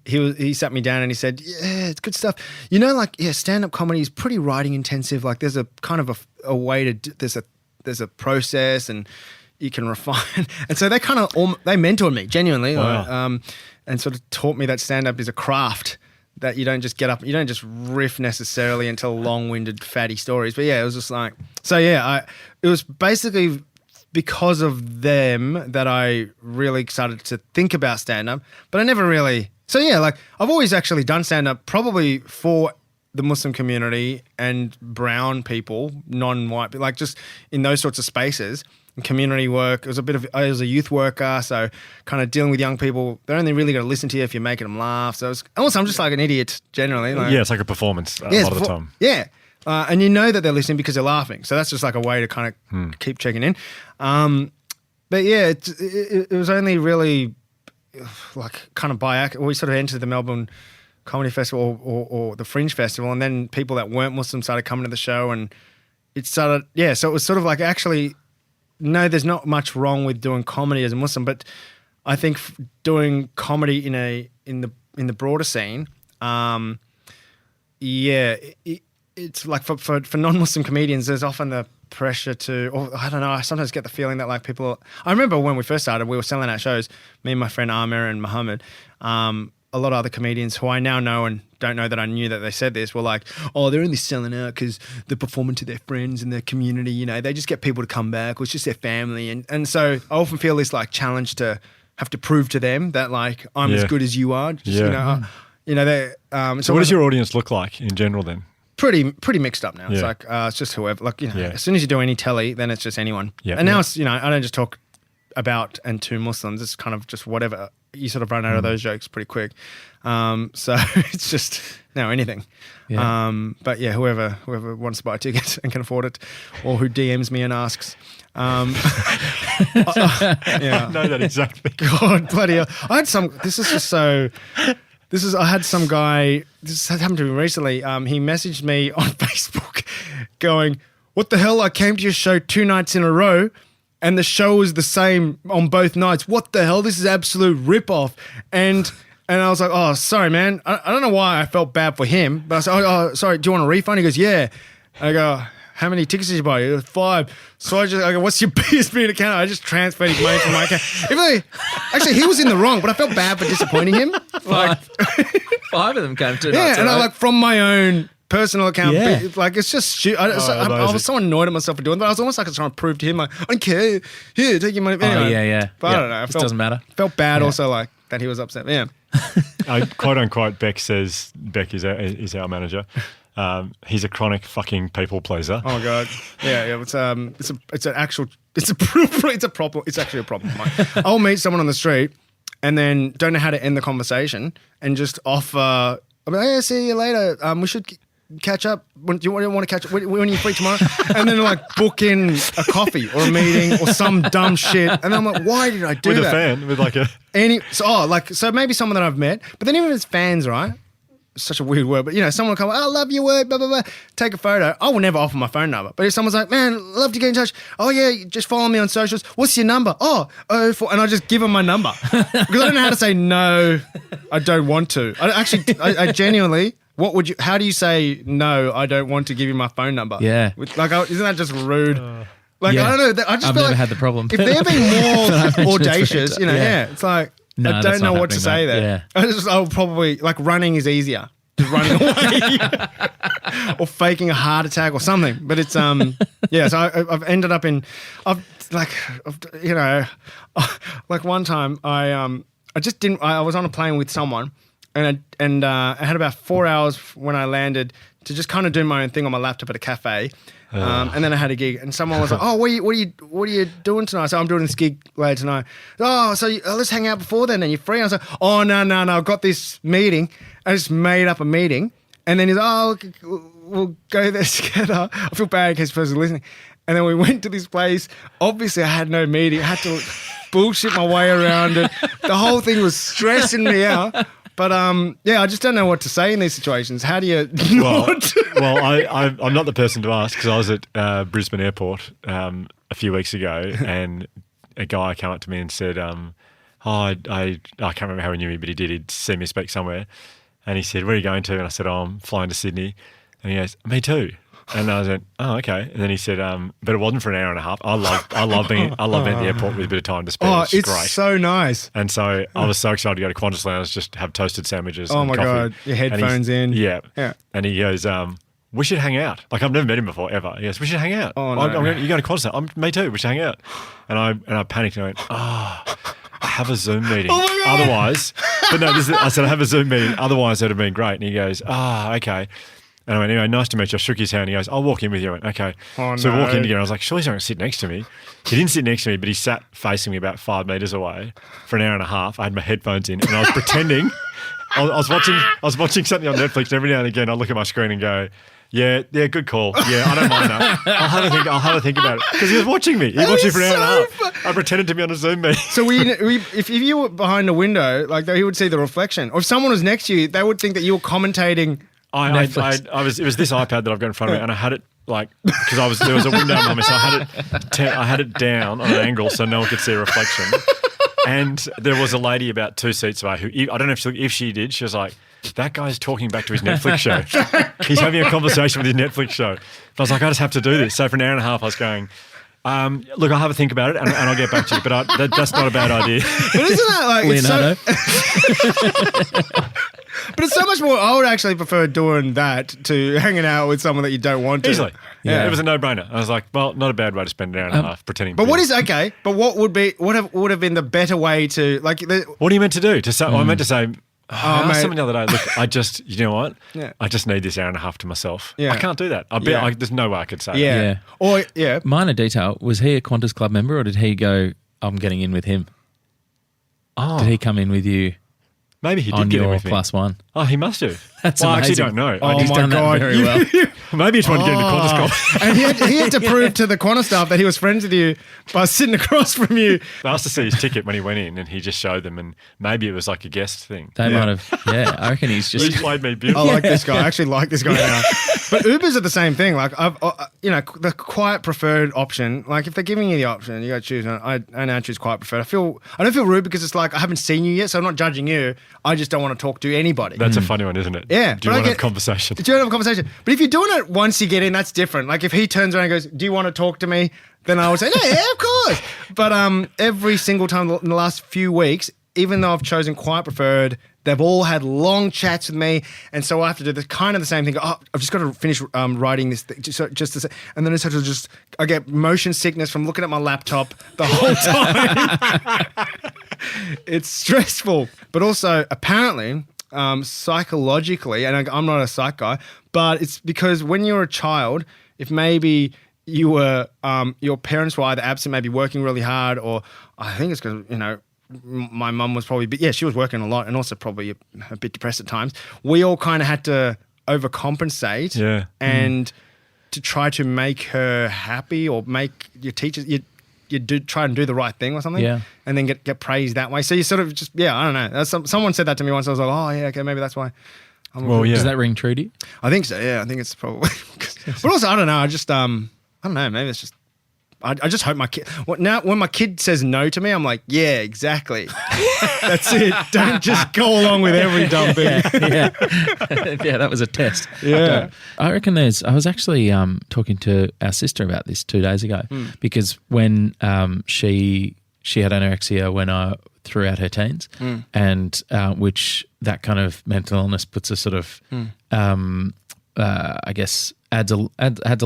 He sat me down and he said, yeah, it's good stuff. Stand-up comedy is pretty writing intensive. Like there's a kind of a way to, there's a process and you can refine. And so they kind of, they mentored me genuinely. Wow. And sort of taught me that stand-up is a craft, that you don't just get up, you don't just riff necessarily and tell long-winded fatty stories. But yeah, it was just like, so yeah, it was basically because of them that I really started to think about stand-up, but I never really, so yeah, like I've always actually done stand-up probably for the Muslim community and brown people, non-white, like just in those sorts of spaces. And community work, I was a youth worker, so kind of dealing with young people, they're only really going to listen to you if you're making them laugh. So I'm just like an idiot generally. Yeah, it's like a performance a lot of the time. Yeah. And you know that they're listening because they're laughing. So that's just like a way to kind of keep checking in. But yeah, it was only really like kind of by accident. We sort of entered the Melbourne Comedy Festival or the Fringe Festival, and then people that weren't Muslim started coming to the show, and it started, so it was sort of like actually no, there's not much wrong with doing comedy as a Muslim, but I think doing comedy in the broader scene, it's like for non-Muslim comedians, there's often the pressure to, or I don't know, I sometimes get the feeling that like people, I remember when we first started, we were selling out shows, me and my friend Amir and Muhammad, a lot of other comedians who I now know and don't know that I knew that they said this were like, oh, they're only selling out because they're performing to their friends and their community, you know, they just get people to come back, or it's just their family. And so I often feel this like challenge to have to prove to them that like I'm as good as you are. Just, you know, they, so what does your audience look like in general then? Pretty mixed up now. It's like, it's just whoever, like, you know, as soon as you do any telly, then it's just anyone. And now it's, you know, I don't just talk about and to Muslims. It's kind of just whatever. You sort of run out of those jokes pretty quick. So it's just now anything. But yeah, whoever wants to buy a ticket and can afford it, or who DMs me and asks. I know that exactly. God, bloody hell. I had some guy, this happened to me recently. He messaged me on Facebook going, what the hell? I came to your show 2 nights in a row and the show was the same on both nights. What the hell? This is absolute rip-off. And I was like, oh, sorry, man. I don't know why I felt bad for him. But I said, oh, sorry, do you want a refund? He goes, yeah. I go, how many tickets did you buy? He goes, 5. So I go, what's your BSB account? I just transferred his money from my account. Actually, he was in the wrong, but I felt bad for disappointing him. Like, 5 of them came to yeah, and I like from my own personal account. Like it's just shit. I was so annoyed at myself for doing that. I was almost like I was trying to prove to him, like, I don't care. Here, take your money. Anyway, But I don't know. It doesn't matter. Felt bad also, like that he was upset. Yeah. Quote unquote, Beck is our manager. He's a chronic fucking people pleaser. Oh my god. Yeah. It's a problem. It's actually a problem. I'll meet someone on the street and then don't know how to end the conversation and just offer, hey, see you later. We should catch up. Do you want to catch up? When are you free tomorrow? And then like book in a coffee or a meeting or some dumb shit. And I'm like, why did I do that? With a fan, with like a... So maybe someone that I've met, but then even if it's fans, right? Such a weird word, but you know, someone will come, I love your work, blah, blah, blah, take a photo. I will never offer my phone number. But if someone's like, man, love to get in touch. Oh yeah, just follow me on socials. What's your number? Oh, 04, and I just give them my number. Because I don't know how to say no, I don't want to. I genuinely, how do you say no, I don't want to give you my phone number? Yeah. Isn't that just rude? I don't know. I just I've feel never like had the problem. If they're being more audacious, you know, it's like, no, I don't know what to say there. I'll probably, like, running is easier. Just running away. Or faking a heart attack or something. But it's, so I've ended up in, like one time I was on a plane with someone and I had about 4 hours when I landed to just kind of do my own thing on my laptop at a cafe. And then I had a gig, and someone was like, "Oh, what are you doing tonight?" So I'm doing this gig later tonight. Oh, so let's hang out before then. And you're free. And I was like, "Oh no, I've got this meeting." I just made up a meeting, and then he's like, "Oh, we'll go there together." I feel bad in case the person's listening. And then we went to this place. Obviously, I had no meeting. I had to bullshit my way around it. The whole thing was stressing me out. But I just don't know what to say in these situations. How do you not? I'm not the person to ask because I was at Brisbane Airport a few weeks ago and a guy came up to me and said, I can't remember how he knew me, but he did. He'd seen me speak somewhere. And he said, where are you going to? And I said, I'm flying to Sydney. And he goes, me too. And I went, oh, okay. And then he said, but it wasn't for an hour and a half. I love being at the airport with a bit of time to spare. Oh, it's great. So nice. And so I was so excited to go to Qantas Lounge, just have toasted sandwiches. Oh and my coffee. God, your headphones in. Yeah. And he goes, we should hang out. Like I've never met him before ever. He goes, we should hang out. Oh no. You're going to Qantas Lounge? Me too. We should hang out. And I panicked and I went, I have a Zoom meeting. Oh my God. Otherwise, but no, I said I have a Zoom meeting. Otherwise, it'd have been great. And he goes, okay. And I went, anyway, nice to meet you. I shook his hand. He goes, I'll walk in with you. I went, okay. Oh, so we walked in together. I was like, surely he's not going to sit next to me. He didn't sit next to me, but he sat facing me about 5 meters away for an hour and a half. I had my headphones in and I was pretending. I was watching something on Netflix and every now and again I look at my screen and go, yeah, good call. Yeah, I don't mind that. I'll have a think about it. Because he was watching me. He watched me for an hour and a half. I pretended to be on a Zoom meeting. So if you were behind a window, like he would see the reflection. Or if someone was next to you, they would think that you were commentating It was this iPad that I've got in front of me, and I had it because there was a window on me, so I had it down on an angle so no one could see a reflection. And there was a lady about 2 seats away who, I don't know if she did, she was like, that guy's talking back to his Netflix show. He's having a conversation with his Netflix show. But I was like, I just have to do this. So for an hour and a half, I was going, look, I'll have a think about it and I'll get back to you. But that's not a bad idea. But isn't that like Leonardo? But it's so much more. I would actually prefer doing that to hanging out with someone that you don't want to. Easily. Yeah. It was a no-brainer. I was like, well, not a bad way to spend an hour and a half pretending. But what would have been the better way to like? What are you meant to do? I meant to say. I asked someone the other day, look, you know what? Yeah. I just need this hour and a half to myself. Yeah. I can't do that. There's no way I could say yeah. that. Or Minor detail, was he a Qantas Club member or did he go, I'm getting in with him? Oh. Did he come in with you? Maybe he did on get in your with me. ¡+1? Oh, he must have. That's I actually amazing. don't know. Oh, He's my done God. that very well. Maybe he's trying to get into Qantas Club. And he had to prove to the Qantas staff that he was friends with you by sitting across from you. They asked to see his ticket when he went in and he just showed them and maybe it was like a guest thing. They might have, I reckon he's just... He played me I beautiful. like this guy. I actually like this guy now. But Ubers are the same thing. Like, the quiet preferred option, like if they're giving you the option, you got to choose. I now choose quiet preferred. I don't feel rude because it's like I haven't seen you yet, so I'm not judging you. I just don't want to talk to anybody. That's a funny one, isn't it? Yeah. Do you want to have a conversation? Do you want to have a conversation? But if you're doing it once you get in, that's different. Like if he turns around and goes, do you want to talk to me? Then I would say, yeah, of course. But every single time in the last few weeks, even though I've chosen quiet preferred, they've all had long chats with me. And so I have to do the same thing. Oh, I've just got to finish writing this thing. And then I get motion sickness from looking at my laptop the whole time. It's stressful. But also, apparently, psychologically, and I'm not a psych guy, but it's because when you're a child, if maybe you were, your parents were either absent, maybe working really hard, or I think it's because, my mum was probably, she was working a lot and also probably a bit depressed at times. We all kind of had to overcompensate and to try to make her happy or make your teachers, you do try and do the right thing or something and then get praised that way. So you sort of just, I don't know. Someone said that to me once. I was like, oh, yeah, okay, maybe that's why. Does that ring true to you? I think so, yeah. I think it's probably. But also, I don't know. I just, I don't know. Maybe it's just, I just hope my kid, now when my kid says no to me, I'm like, yeah, exactly. That's it. Don't just go along with every dumb thing. Yeah, that was a test. Yeah. I reckon I was actually talking to our sister about this 2 days ago because when she had anorexia when I threw out her teens and which that kind of mental illness puts a sort of, I guess, adds a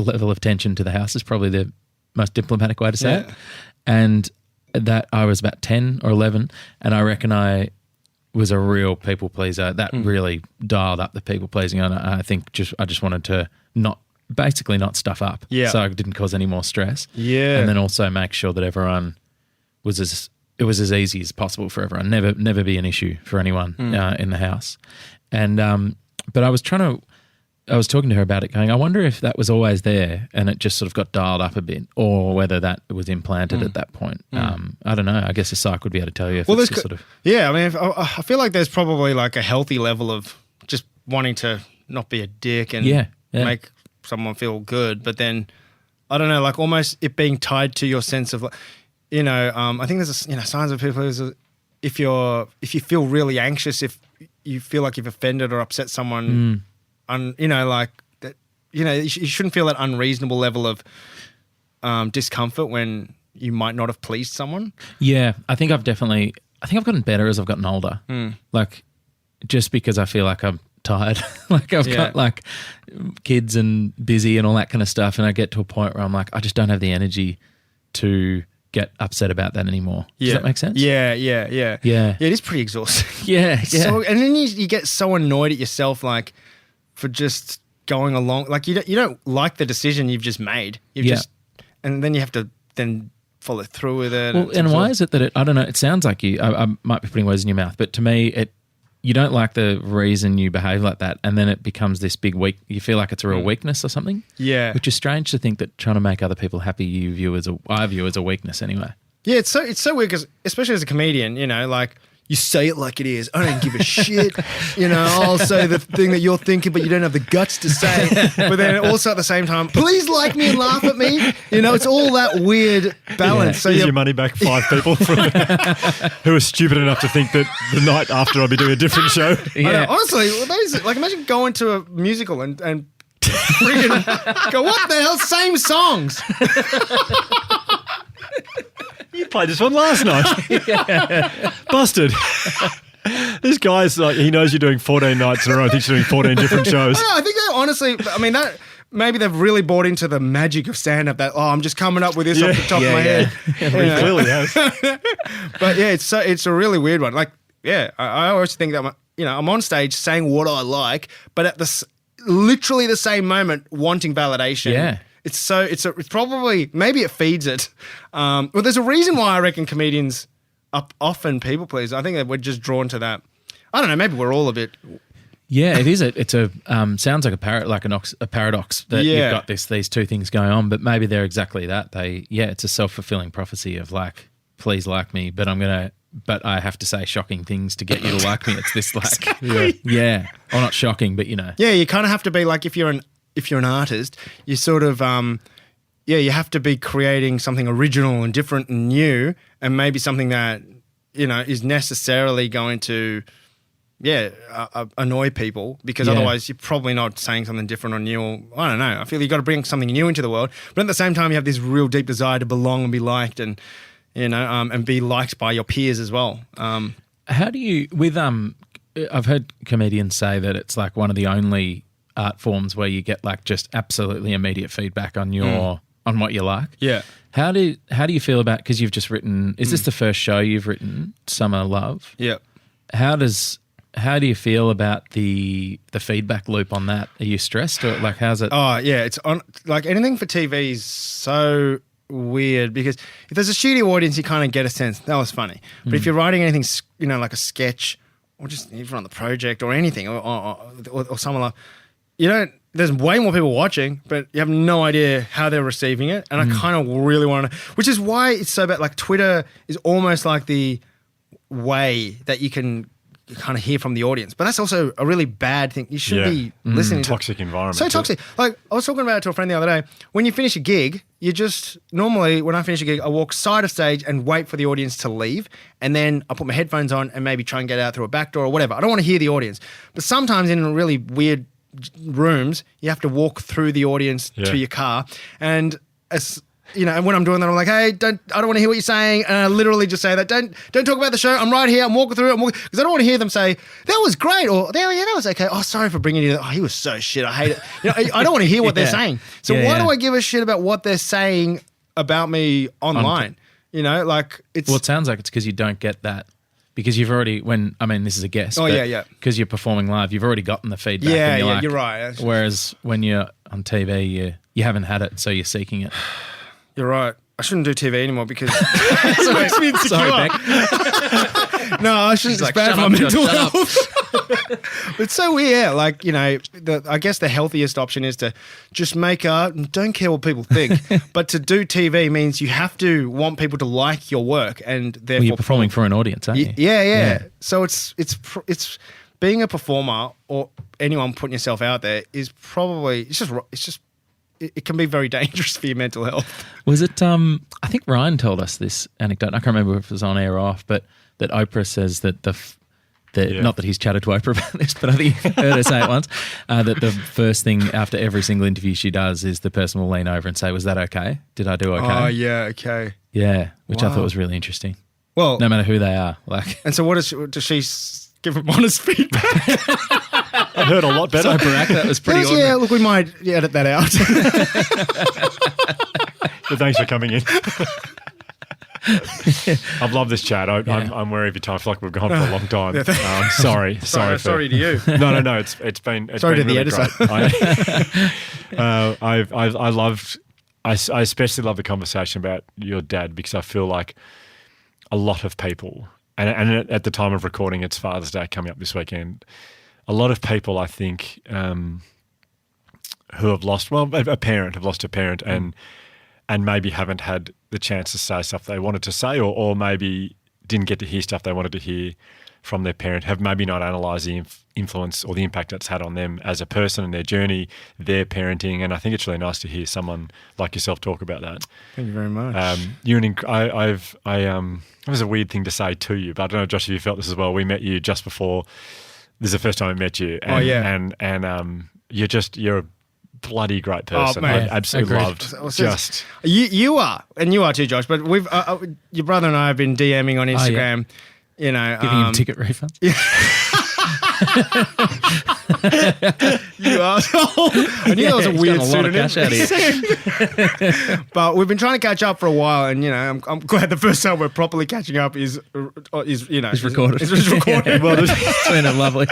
level of tension to the house is probably the most diplomatic way to say it. And that I was about 10 or 11 and I reckon I was a real people pleaser. That really dialed up the people pleasing. And I think I just wanted to not stuff up. Yeah. So I didn't cause any more stress. Yeah. And then also make sure that everyone was as easy as possible for everyone. Never be an issue for anyone in the house. And but I was talking to her about it going, I wonder if that was always there and it just sort of got dialed up a bit or whether that was implanted at that point. I don't know. I guess a psych would be able to tell you if it's just sort of... Yeah, I mean, I feel like there's probably like a healthy level of just wanting to not be a dick and make someone feel good. But then, I don't know, like almost it being tied to your sense of, I think there's signs of people is if you feel really anxious, if you feel like you've offended or upset someone... like that, you shouldn't feel that unreasonable level of discomfort when you might not have pleased someone. Yeah, I think I've gotten better as I've gotten older. Like, just because I feel like I'm tired, like I've got like kids and busy and all that kind of stuff, and I get to a point where I'm like, I just don't have the energy to get upset about that anymore. Does that make sense? Yeah. It is pretty exhausting. Yeah. So, and then you get so annoyed at yourself, like, for just going along, like you don't like the decision you've just made. And then you have to then follow through with it. Well, and why is it that I don't know, it sounds like I might be putting words in your mouth, but to me, you don't like the reason you behave like that, and then it becomes this big you feel like it's a real weakness or something. Yeah. Which is strange to think that trying to make other people happy I view as a weakness anyway. Yeah, it's so weird because especially as a comedian, like you say it like it is. I don't give a shit. I'll say the thing that you're thinking, but you don't have the guts to say. But then also at the same time, please like me and laugh at me. It's all that weird balance. Yeah. So Here's your money back, 5 people who are stupid enough to think that the night after I'll be doing a different show. Yeah. I know, honestly, imagine going to a musical and friggin' go, what the hell? Same songs. You played this one last night. Busted. This guy's like, he knows you're doing 14 nights in a row. I think you're doing 14 different shows. I think they honestly, that maybe they've really bought into the magic of stand-up that, I'm just coming up with this off the top of my head. He clearly has. But yeah, it's a really weird one. Like, yeah, I always think that, I'm on stage saying what I like, but at literally the same moment wanting validation. Yeah. It's probably, maybe it feeds it. Well, there's a reason why I reckon comedians are often people pleasers. I think that we're just drawn to that. I don't know, maybe we're all a bit. Yeah, it is. It's a sounds like a paradox that you've got these two things going on, but maybe they're exactly that. It's a self-fulfilling prophecy of like, please like me, but I have to say shocking things to get you to like me. It's this like, yeah, or not shocking, but Yeah, you kind of have to be like, if you're an artist, you sort of, you have to be creating something original and different and new, and maybe something that, is necessarily going to, annoy people, because otherwise you're probably not saying something different or new. Or, I don't know. I feel you've got to bring something new into the world, but at the same time, you have this real deep desire to belong and be liked, and and be liked by your peers as well. How do you I've heard comedians say that it's like one of the only art forms where you get like just absolutely immediate feedback on your on what you like. Yeah. How do you feel about, because you've just written, is this the first show you've written, Summer Love? Yeah. How do you feel about the feedback loop on that? Are you stressed, or like how's it? Oh yeah, it's on, like anything for TV is so weird, because if there's a studio audience, you kind of get a sense that was funny. But if you're writing anything, like a sketch or just even on the project or anything or Summer Love, there's way more people watching, but you have no idea how they're receiving it. And I kind of really want to, which is why it's so bad. Like Twitter is almost like the way that you can kind of hear from the audience, but that's also a really bad thing. You should be listening to toxic environment. So toxic. Like I was talking about it to a friend the other day. When you finish a gig, you just normally, when I finish a gig, I walk side of stage and wait for the audience to leave, and then I put my headphones on and maybe try and get out through a back door or whatever. I don't want to hear the audience, but sometimes in really weird rooms, you have to walk through the audience to your car, and and when I'm doing that, I'm like, hey, I don't want to hear what you're saying. And I literally just say that, don't talk about the show. I'm right here. I'm walking through it. Because I don't want to hear them say, that was great. Or, yeah, that was okay. Oh, sorry for bringing you to that. Oh, he was so shit. I hate it. I don't want to hear what they're saying. So why do I give a shit about what they're saying about me online? Like it's... Well, it sounds like it's because you don't get that. Because you've already, this is a guess. Oh, yeah. Because you're performing live, you've already gotten the feedback. Yeah, you're right. Actually. Whereas when you're on TV, you haven't had it, so you're seeking it. You're right. I shouldn't do TV anymore because it makes me insecure. Sorry, Beck. No, I shouldn't. It's bad for my mental health. It's so weird. Like, I guess the healthiest option is to just make art and don't care what people think. But to do TV means you have to want people to like your work, and therefore you're performing for an audience, aren't you? Yeah. So it's being a performer or anyone putting yourself out there is probably it's just. It can be very dangerous for your mental health. Was it, I think Ryan told us this anecdote, I can't remember if it was on air or off, but that Oprah says that not that he's chatted to Oprah about this, but I think he heard her say it once, that the first thing after every single interview she does is the person will lean over and say, was that okay? Did I do okay? Oh, yeah, okay. Yeah, which I thought was really interesting. Well, no matter who they are. And so what does she give them honest feedback? I heard a lot better. So Barack, that was pretty ordinary. Yeah, look, we might edit that out. But thanks for coming in. I've loved this chat. I'm wary of your time. I feel like we've gone for a long time. Sorry to you. No. It's been sorry been to really the editor. I especially love the conversation about your dad, because I feel like a lot of people, and at the time of recording, it's Father's Day coming up this weekend. A lot of people, I think, who have lost a parent, and maybe haven't had the chance to say stuff they wanted to say, or maybe didn't get to hear stuff they wanted to hear from their parent, have maybe not analysed the influence or the impact it's had on them as a person and their journey, their parenting. And I think it's really nice to hear someone like yourself talk about that. Thank you very much. It was a weird thing to say to you, but I don't know, Josh, if you felt this as well. We met you just before. This is the first time I met you. And, and you're a bloody great person. Oh, I absolutely Agreed. loved. You are, and you are too, Josh. But we've your brother and I have been DMing on Instagram. You know, giving him ticket refunds. You asshole! I knew that was a weird pseudonym. But we've been trying to catch up for a while, and you know, I'm glad the first time we're properly catching up is recorded. It's recorded. Well, It's been lovely.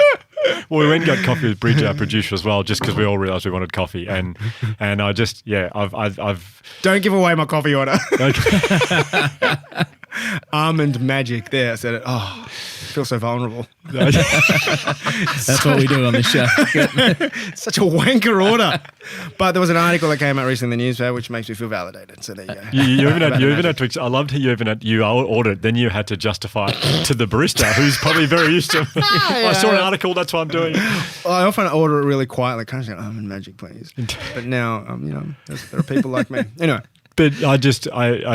Well, we went and got coffee with Bridge, our producer, as well, just because we all realised we wanted coffee, and I just I've don't give away my coffee order. Almond magic. There, I said it. Oh, I feel so vulnerable. That's what we do on this show. Such a wanker order. But there was an article that came out recently in the newspaper, which makes me feel validated. So there you go. You even had to. I loved how you ordered. Then you had to justify it to the barista, who's probably very used to. I saw an article. That's what I'm doing. Well, I often order it really quietly. Kind of say, almond magic, please. But now, there are people like me. Anyway. But I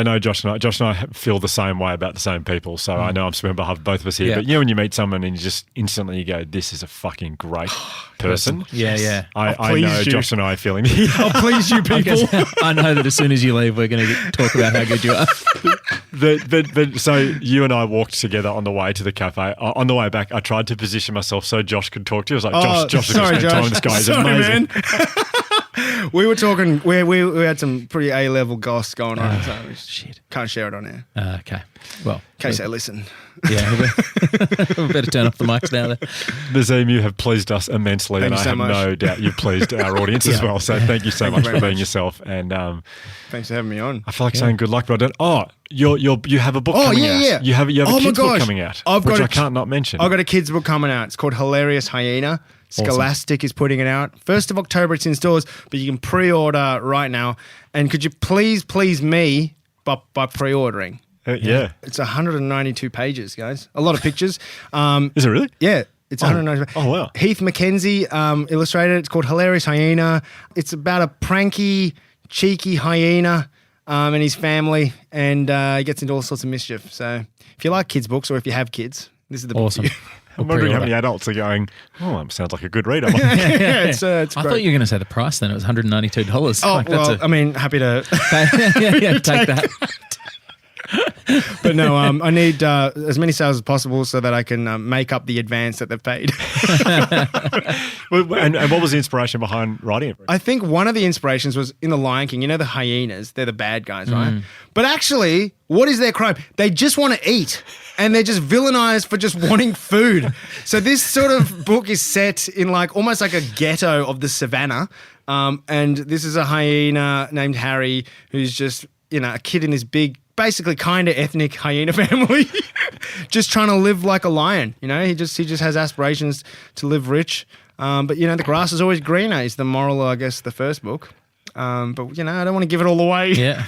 know Josh and I feel the same way about the same people. So I know I'm speaking on behalf of both of us here. Yeah. But when you meet someone and you just instantly you go, this is a fucking great person. Yeah. I know you. Josh and I are feeling I'll please you people. I know that as soon as you leave, we're going to talk about how good you are. But so you and I walked together on the way to the cafe. On the way back, I tried to position myself so Josh could talk to you. I was like, Josh is going to spend time with this guy. He's amazing. We were talking. We had some pretty A-level goss going on. So shit. Can't share it on air. Okay. Well, in case they listen. Yeah, we better turn off the mics now. Then. Nazeem, you have pleased us immensely, Thank and you I so have much. no doubt you've pleased our audience as well. So thank you so much for being yourself. And thanks for having me on. I feel like saying good luck, but I don't. Oh, you have a book coming out. Yeah. You have a kids book coming out, which I can't not mention. I've got a kids book coming out. It's called Hilarious Hyena. Scholastic is putting it out. 1st of October it's in stores, but you can pre-order right now. And could you please me by pre-ordering? Yeah. It's 192 pages, guys. A lot of pictures. Is it really? Yeah. It's 192. Oh, wow. Heath McKenzie illustrated it. It's called Hilarious Hyena. It's about a pranky, cheeky hyena and his family, and he gets into all sorts of mischief. So if you like kids' books or if you have kids, this is the book Awesome. for you. I'm wondering how many adults are going, that sounds like a good read. It's I great. thought you were going to say the price then. It was $192. Oh, happy to take that. But no, I need as many sales as possible so that I can make up the advance that they've paid. And what was the inspiration behind writing it? I think one of the inspirations was in The Lion King. You know the hyenas? They're the bad guys, right? But actually, what is their crime? They just want to eat. And they're just villainized for just wanting food. So this sort of book is set in almost like a ghetto of the savannah. And this is a hyena named Harry who's just, a kid in this big, basically kind of ethnic hyena family, just trying to live like a lion. He just has aspirations to live rich. But the grass is always greener is the moral, I guess, the first book. But I don't want to give it all away. Yeah.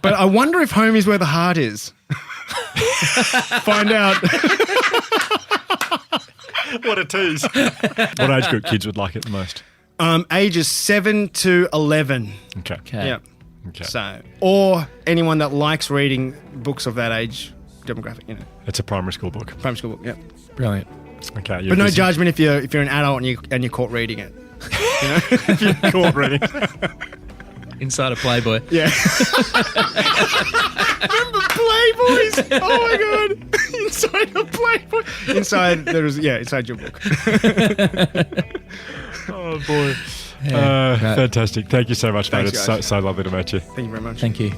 But I wonder if home is where the heart is. Find out. What a tease. What age group kids would like it the most? Ages 7 to 11. Okay. Yeah. Okay. So, or anyone that likes reading books of that age demographic. It's a primary school book. Primary school book. Yeah. Brilliant. Okay. But no judgment if you're an adult and you're caught reading it. If you're caught reading. Inside a Playboy. Yeah. Remember Playboys? Oh my god! Inside a Playboy. Inside your book. Oh boy. Yeah, fantastic. Thank you so much, mate. Thanks, It's so lovely to meet you. Thank you very much. Thank you.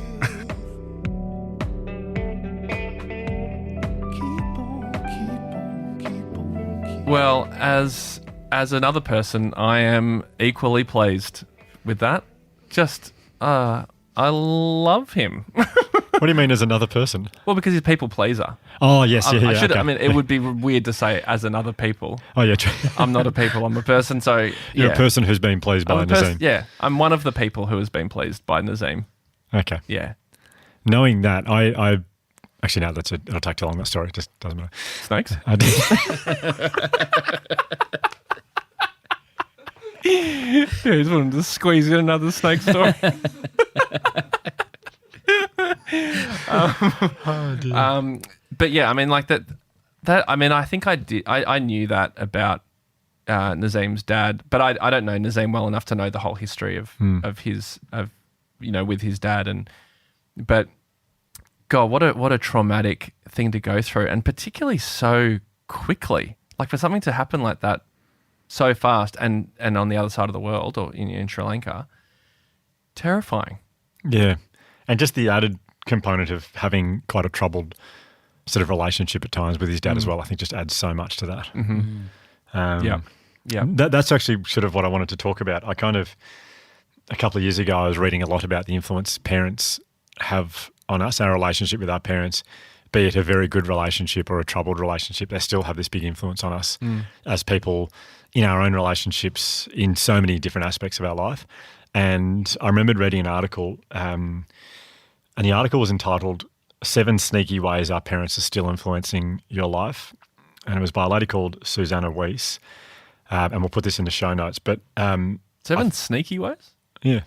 Well, as another person, I am equally pleased with that. Just, I love him. What do you mean as another person? Well, because he's a people pleaser. Oh, yes. Yeah, I okay. mean, it would be weird to say as another people. Oh, yeah. True. I'm not a people, I'm a person, so You're a person who's been pleased by Nazeem. Yeah, I'm one of the people who has been pleased by Nazeem. Okay. Yeah. Knowing that, I Actually, no, it'll take too long, that story. It just doesn't matter. Snakes? I did. Yeah, he's wanting to squeeze in another snake story. But yeah, I mean, like that. I mean, I think I did. I knew that about Nazeem's dad, but I don't know Nazeem well enough to know the whole history of with his dad. But God, what a traumatic thing to go through, and particularly so quickly. Like for something to happen like that so fast, and on the other side of the world, or in Sri Lanka, terrifying. Yeah, and just the added component of having quite a troubled sort of relationship at times with his dad as well, I think just adds so much to that. Yeah. That's actually sort of what I wanted to talk about. A couple of years ago, I was reading a lot about the influence parents have on us, our relationship with our parents, be it a very good relationship or a troubled relationship. They still have this big influence on us as people in our own relationships in so many different aspects of our life. And I remembered reading an article, and the article was entitled 7 Sneaky Ways Our Parents Are Still Influencing Your Life. And it was by a lady called Susanna Weiss. And we'll put this in the show notes. But 7 sneaky ways? Yeah.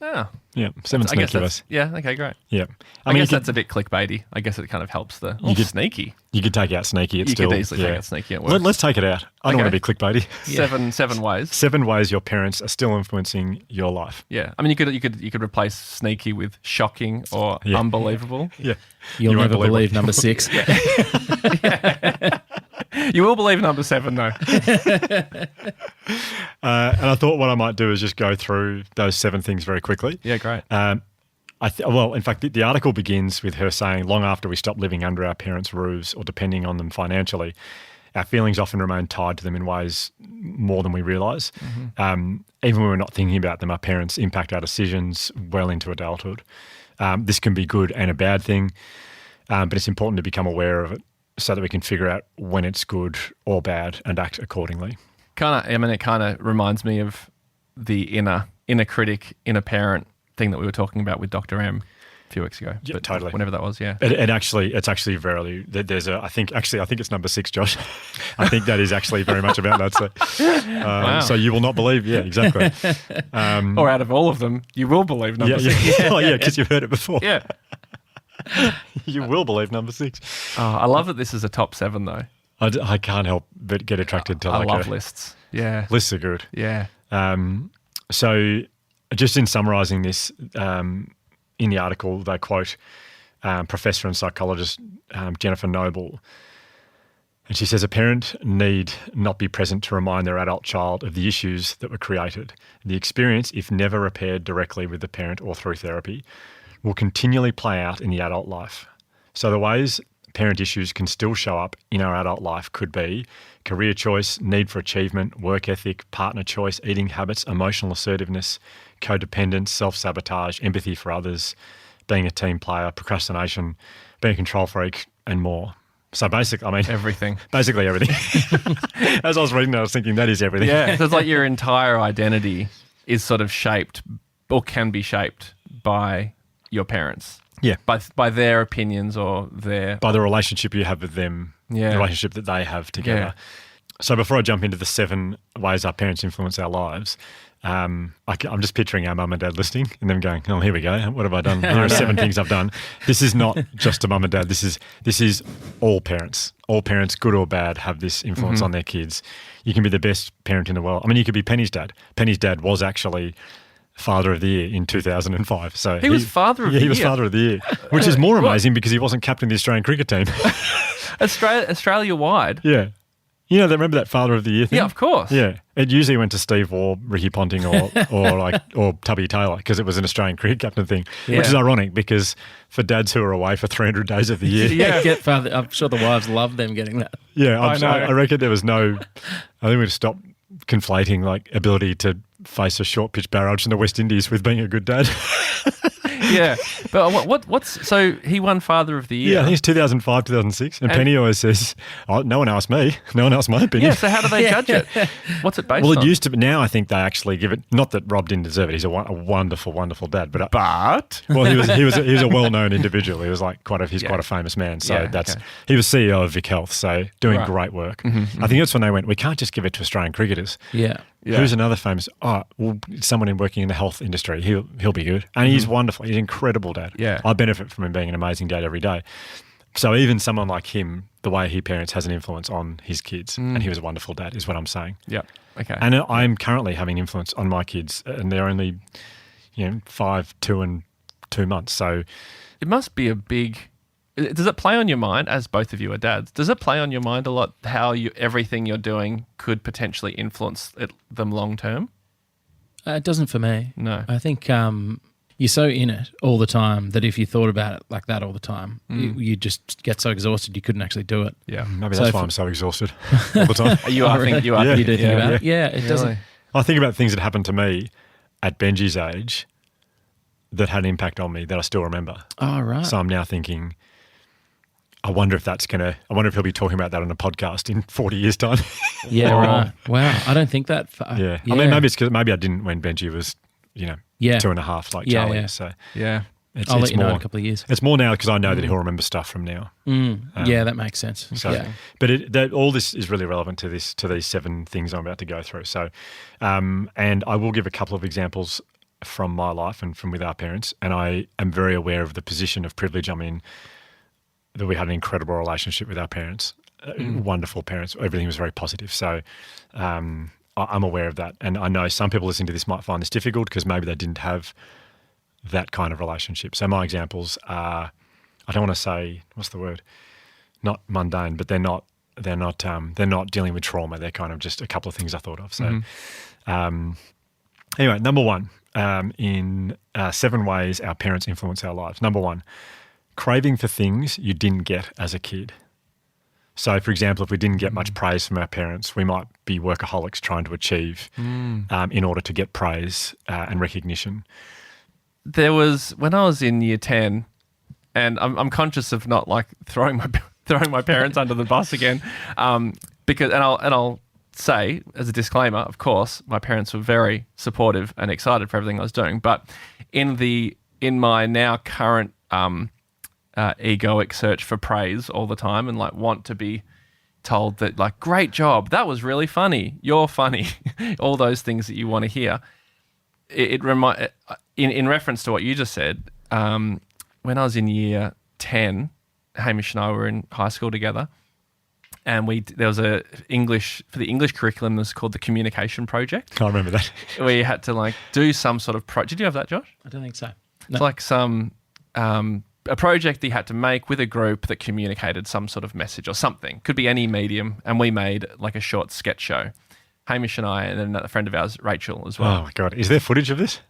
Oh. Yeah, 7 sneaky ways. Yeah, okay, great. Yeah. I guess that's a bit clickbaity. I guess it kind of helps sneaky. You could take out sneaky. You could easily take out sneaky at work. Let's take it out. I don't want to be clickbaity. 7 ways. 7 ways your parents are still influencing your life. Yeah. I mean, you could replace sneaky with shocking or unbelievable. Yeah. You'll never believe number 6. You will believe number 7, though. And I thought what I might do is just go through those 7 things very quickly. Yeah, great. In fact, the article begins with her saying, long after we stop living under our parents' roofs or depending on them financially, our feelings often remain tied to them in ways more than we realise. Even when we're not thinking about them, our parents impact our decisions well into adulthood. This can be good and a bad thing, but it's important to become aware of it so that we can figure out when it's good or bad and act accordingly. It kind of reminds me of the inner critic, inner parent thing that we were talking about with Dr. M a few weeks ago. Yeah, totally. Whenever that was, yeah. It's actually very. There's I think it's number 6, Josh. I think that is actually very much about that. So, wow. So you will not believe. Yeah, exactly. Or out of all of them, you will believe number 6. Yeah. Oh, yeah, because you've heard it before. Yeah. You will believe number 6. Oh, I love that this is a top 7, though. I can't help but get attracted to I love lists. Yeah. Lists are good. Yeah. So just in summarising this, in the article, they quote professor and psychologist Jennifer Noble. And she says, a parent need not be present to remind their adult child of the issues that were created. The experience, if never repaired directly with the parent or through therapy, will continually play out in the adult life. So the ways parent issues can still show up in our adult life could be career choice, need for achievement, work ethic, partner choice, eating habits, emotional assertiveness, codependence, self-sabotage, empathy for others, being a team player, procrastination, being a control freak, and more. So basically, everything. Basically everything. As I was reading that, I was thinking that is everything. Yeah, so it's like your entire identity is sort of shaped or can be shaped by your parents. Yeah. By their opinions or by the relationship you have with them, the relationship that they have together. Yeah. So before I jump into the 7 ways our parents influence our lives, I'm just picturing our mum and dad listening and them going, oh, here we go. What have I done? Here are 7 things I've done. This is not just a mum and dad. This is all parents. All parents, good or bad, have this influence on their kids. You can be the best parent in the world. I mean, you could be Penny's dad. Penny's dad was actually Father of the Year in 2005. So he was Father of the Year? He was Father of the Year, which is more amazing because he wasn't captain of the Australian cricket team. Australia-wide? Yeah. You know, they remember that Father of the Year thing? Yeah, of course. Yeah. It usually went to Steve or Ricky Ponting or Tubby Taylor because it was an Australian cricket captain thing, which is ironic because for dads who are away for 300 days of the year. Get Father. I'm sure the wives love them getting that. Yeah, I reckon there was no – I think we'd stop conflating like ability to face a short pitch barrage in the West Indies with being a good dad. Yeah. But what's so he won Father of the Year. Yeah, I think it's 2005, 2006. And Penny always says, "Oh, no one asked me. No one asked my opinion." Yeah. So how do they judge it? What's it based on? Well, it used to, but now I think they actually give it. Not that Rob didn't deserve it. He's a wonderful, wonderful dad. But well, he was a well-known individual. He was like quite a famous man. So he was CEO of Vic Health. So doing great work. I think that's when they went, we can't just give it to Australian cricketers. Yeah. Who's another famous? Someone working in the health industry. He'll be good, and he's wonderful. He's an incredible dad. Yeah, I benefit from him being an amazing dad every day. So even someone like him, the way he parents has an influence on his kids, and he was a wonderful dad, is what I'm saying. Yeah. Okay. And I'm currently having influence on my kids, and they're only, 5, 2, and 2 months. So it must be a big. Does it play on your mind, as both of you are dads? Does it play on your mind a lot how everything you're doing could potentially influence them long term? It doesn't for me. No. I think you're so in it all the time that if you thought about it like that all the time, you just get so exhausted you couldn't actually do it. Yeah. Maybe that's why I'm so exhausted all the time. You are. Yeah. You do think about it? Yeah, it doesn't. I think about things that happened to me at Benji's age that had an impact on me that I still remember. Oh, right. So I'm now thinking, I wonder if he'll be talking about that on a podcast in 40 years' time. Yeah, right. Wow. I don't think that far. Yeah. I mean, maybe it's because I didn't when Benji was, 2.5 like Charlie. Yeah. So yeah. I'll let you know in a couple of years. It's more now because I know that he'll remember stuff from now. Yeah, that makes sense. So, but all this is really relevant to these 7 things I'm about to go through. So, and I will give a couple of examples from my life and from with our parents. And I am very aware of the position of privilege I'm in, that we had an incredible relationship with our parents, wonderful parents. Everything was very positive. So I'm aware of that. And I know some people listening to this might find this difficult because maybe they didn't have that kind of relationship. So my examples are, I don't want to say, what's the word? Not mundane, but they're not dealing with trauma. They're kind of just a couple of things I thought of. So anyway, number 1, in 7 ways our parents influence our lives. Number 1, craving for things you didn't get as a kid. So, for example, if we didn't get much praise from our parents, we might be workaholics trying to achieve in order to get praise and recognition. There was, when I was in year 10, and I'm conscious of not like throwing my parents under the bus again, because I'll say as a disclaimer, of course, my parents were very supportive and excited for everything I was doing, but in my now current egoic search for praise all the time and like want to be told that like, great job, that was really funny, you're funny, all those things that you want to hear. In reference to what you just said, when I was in year 10, Hamish and I were in high school together, and there was for the English curriculum, this was called the Communication Project. I remember that. We had to like do some sort of project. Did you have that, Josh? I don't think so. No. It's like some a project that you had to make with a group that communicated some sort of message or something. Could be any medium, and we made like a short sketch show. Hamish and I, and then a friend of ours, Rachel, as well. Oh my God. Is there footage of this?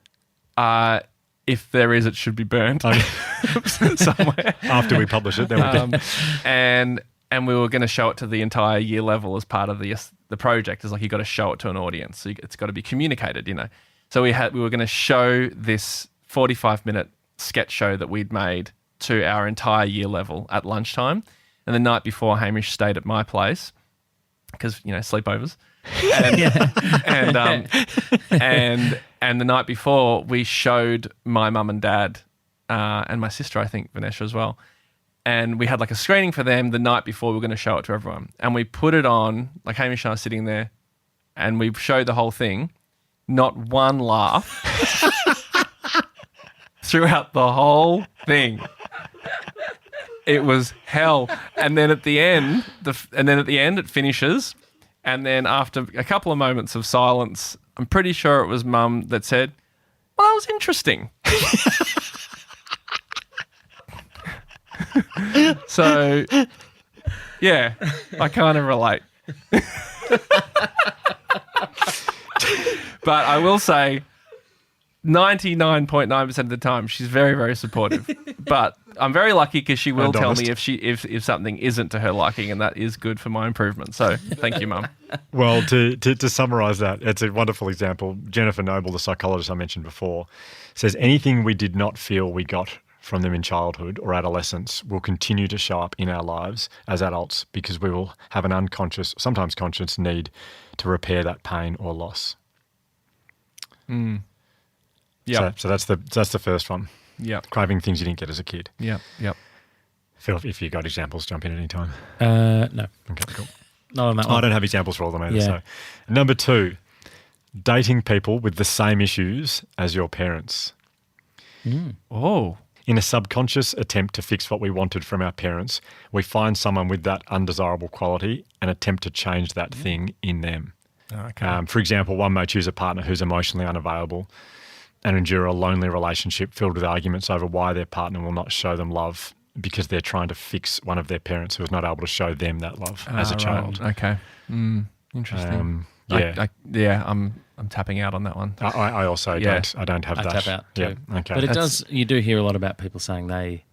If there is, it should be burned somewhere. After we publish it, then we can. And we were going to show it to the entire year level as part of the project. It's like you got to show it to an audience. So it's got to be communicated, So we were going to show this 45-minute sketch show that we'd made to our entire year level at lunchtime. And the night before, Hamish stayed at my place because, sleepovers. And the night before, we showed my mum and dad and my sister, I think, Vanessa as well. And we had like a screening for them the night before we were going to show it to everyone. And we put it on, like Hamish and I were sitting there, and we showed the whole thing. Not one laugh throughout the whole thing. It was hell. And then at the end, it finishes. And then after a couple of moments of silence, I'm pretty sure it was Mum that said, "Well, that was interesting." So, yeah, I kind of relate. But I will say 99.9% of the time, she's very, very supportive. But I'm very lucky because she will And tell honest. me if something isn't to her liking, and that is good for my improvement. So thank you, Mum. Well, to summarise that, it's a wonderful example. Jennifer Noble, the psychologist I mentioned before, says anything we did not feel we got from them in childhood or adolescence will continue to show up in our lives as adults because we will have an unconscious, sometimes conscious need to repair that pain or loss. Yeah. So that's the first one. Yeah. Craving things you didn't get as a kid. Yeah. Yeah. Phil, if you got examples, jump in at any time. No, Okay, cool. not on that I one. don't have examples for all of them either. Yeah. So, number 2, dating people with the same issues as your parents. Oh. In a subconscious attempt to fix what we wanted from our parents, we find someone with that undesirable quality and attempt to change that thing in them. Okay. For example, one may choose a partner who's emotionally unavailable and endure a lonely relationship filled with arguments over why their partner will not show them love because they're trying to fix one of their parents who was not able to show them that love as a child. Right. Okay. Interesting. Yeah. I'm tapping out on that one. I also don't have I that. tap out Yeah. too. Okay. But it does. You do hear a lot about people saying they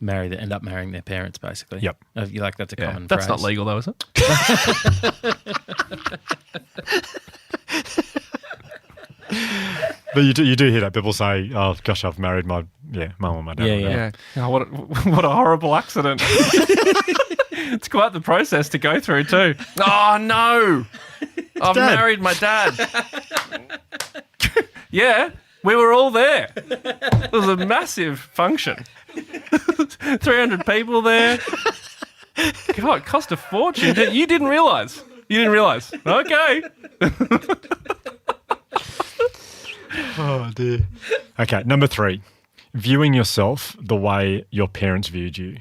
end up marrying their parents, basically. Yep. You like that's a common That's phrase. not legal though, is it? But you do hear that people say, "Oh gosh, I've married my mum or my dad." Yeah, or whatever. Yeah. Oh, what a horrible accident. It's quite the process to go through too. Oh no. I've Dad. married my dad. Yeah, we were all there. It was a massive function. 300 people there. God, it cost a fortune. You didn't realise. Okay. Oh dear. Okay, number 3, viewing yourself the way your parents viewed you.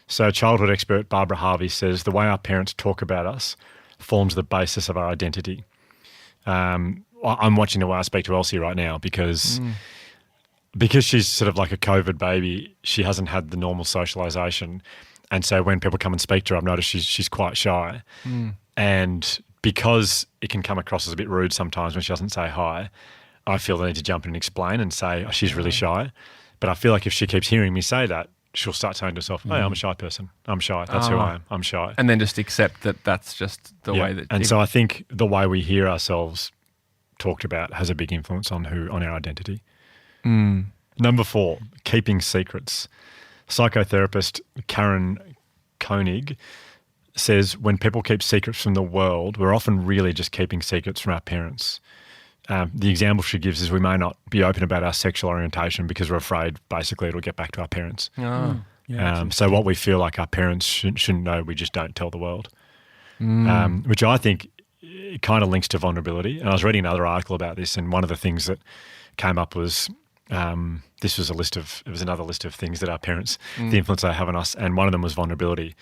So childhood expert Barbara Harvey says the way our parents talk about us forms the basis of our identity. I'm watching the way I speak to Elsie right now because she's sort of like a COVID baby. She hasn't had the normal socialisation. And so when people come and speak to her, I've noticed she's quite shy. And because it can come across as a bit rude sometimes when she doesn't say hi, I feel the need to jump in and explain and say, oh, she's really shy. But I feel like if she keeps hearing me say that, she'll start saying to herself, hey, I'm a shy person. I'm shy. That's who I am. I'm shy. And then just accept that that's just the way that... And so I think the way we hear ourselves talked about has a big influence on our identity. Number 4, keeping secrets. Psychotherapist Karen Koenig says when people keep secrets from the world, we're often really just keeping secrets from our parents. The example she gives is we may not be open about our sexual orientation because we're afraid basically it'll get back to our parents. So what we feel like our parents shouldn't know, we just don't tell the world, which I think it kind of links to vulnerability. And I was reading another article about this, and one of the things that came up was it was another list of things that our parents, the influence they have on us, and one of them was vulnerability.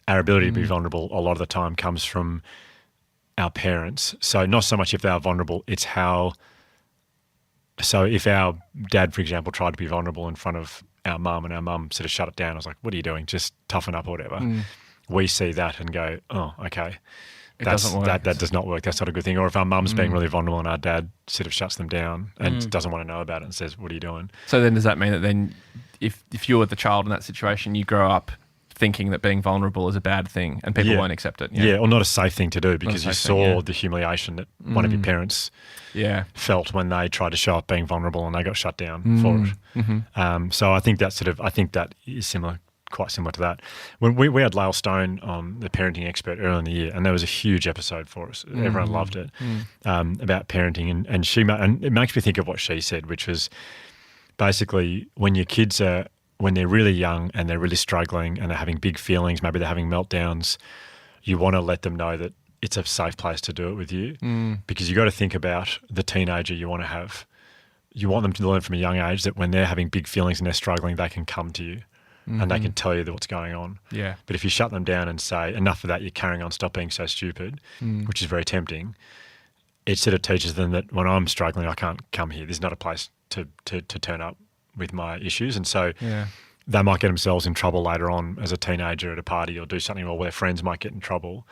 Our ability to be vulnerable a lot of the time comes from our parents. So not so much if they are vulnerable, it's how. So if our dad, for example, tried to be vulnerable in front of our mum and our mum sort of shut it down, I was like, what are you doing? Just toughen up or whatever. We see that and go, oh, okay. doesn't work. That does not work. That's not a good thing. Or if our mum's being really vulnerable and our dad sort of shuts them down and doesn't want to know about it and says, what are you doing? So then does that mean that then if you're the child in that situation, you grow up thinking that being vulnerable is a bad thing and people won't accept it? Yeah, or not a safe thing to do because you safe thing, saw the humiliation that one of your parents felt when they tried to show up being vulnerable and they got shut down for it. So I think that is similar, quite similar to that. When we had Lael Stone on, the parenting expert, earlier in the year, and there was a huge episode for us. Everyone loved it, about parenting, and it makes me think of what she said, which was basically when your kids when they're really young and they're really struggling and they're having big feelings, maybe they're having meltdowns, you want to let them know that it's a safe place to do it with you, because you got to think about the teenager you want to have. You want them to learn from a young age that when they're having big feelings and they're struggling, they can come to you and they can tell you what's going on. Yeah. But if you shut them down and say, enough of that, you're carrying on, stop being so stupid, which is very tempting, it sort of teaches them that when I'm struggling, I can't come here. This is not a place to turn up with my issues. And so they might get themselves in trouble later on as a teenager at a party or do something, or their friends might get in trouble.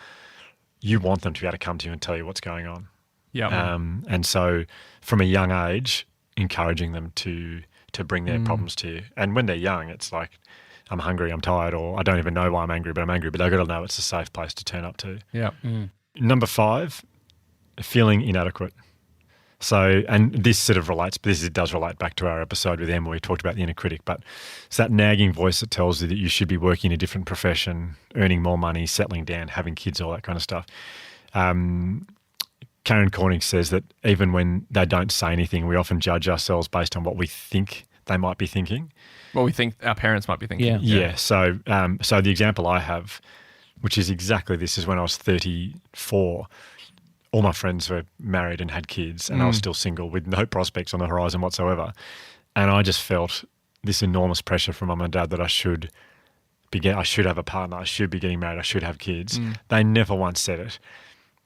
You want them to be able to come to you and tell you what's going on. Yeah. And so from a young age, encouraging them to to bring their problems to you. And when they're young, it's like, I'm hungry, I'm tired, or I don't even know why I'm angry, but I'm angry. But they've got to know it's a safe place to turn up to. Yeah. Number 5, feeling inadequate. So, and this sort of relates, but it does relate back to our episode with Emma. We talked about the inner critic, but it's that nagging voice that tells you that you should be working in a different profession, earning more money, settling down, having kids, all that kind of stuff. Karen Corning says that even when they don't say anything, we often judge ourselves based on what we think they might be thinking. What we think our parents might be thinking. Yeah. So the example I have, which is exactly this, is when I was 34. All my friends were married and had kids, and I was still single with no prospects on the horizon whatsoever. And I just felt this enormous pressure from mum and dad that I should have a partner, I should be getting married, I should have kids. They never once said it.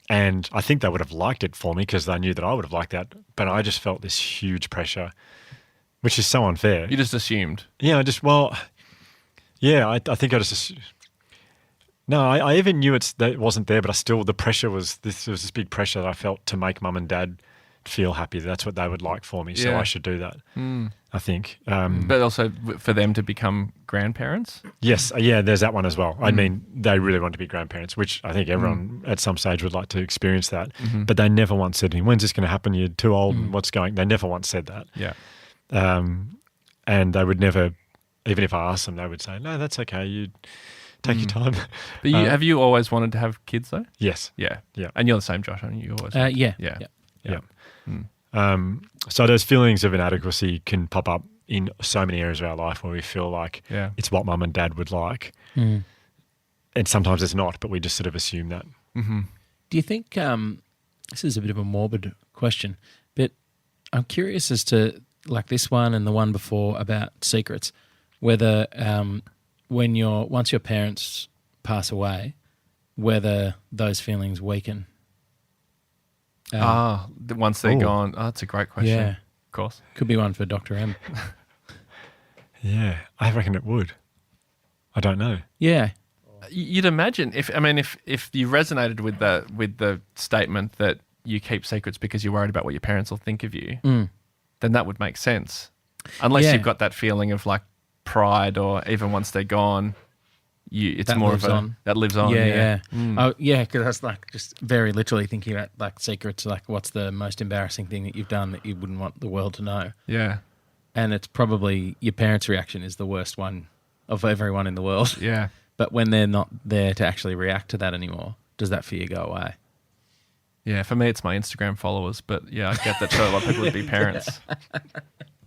And I think they would have liked it for me because they knew that I would have liked that. But I just felt this huge pressure, which is so unfair. You just assumed. Yeah, I think I just... No, I even knew that it wasn't there, but the pressure was this big pressure that I felt to make mum and dad feel happy. That's what they would like for me, so I should do that, I think. But also for them to become grandparents? Yes, there's that one as well. I mean, they really want to be grandparents, which I think everyone at some stage would like to experience that. But they never once said to me, when's this going to happen? You're too old and what's going... They never once said that. Yeah. And they would never, even if I asked them, they would say, no, that's okay, you take your time. But have you always wanted to have kids though? Yes. Yeah. Yeah. And you're the same, Josh, aren't you? You always Yeah. So those feelings of inadequacy can pop up in so many areas of our life where we feel like it's what mum and dad would like. And sometimes it's not, but we just sort of assume that. Do you think, this is a bit of a morbid question, but I'm curious as to, like this one and the one before about secrets, whether once your parents pass away, whether those feelings weaken. Once they're gone. Oh, that's a great question. Yeah. Of course. Could be one for Dr. M. Yeah, I reckon it would. I don't know. Yeah. You'd imagine if you resonated with the statement that you keep secrets because you're worried about what your parents will think of you, then that would make sense. Unless you've got that feeling of like pride, or even once they're gone, it's that more lives of on. That lives on. Yeah. Oh, yeah, because that's like just very literally thinking about like secrets, like what's the most embarrassing thing that you've done that you wouldn't want the world to know. Yeah. And it's probably your parents' reaction is the worst one of everyone in the world. Yeah. But when they're not there to actually react to that anymore, does that fear go away? Yeah, for me, it's my Instagram followers, but yeah, I get that so a lot of people would be parents.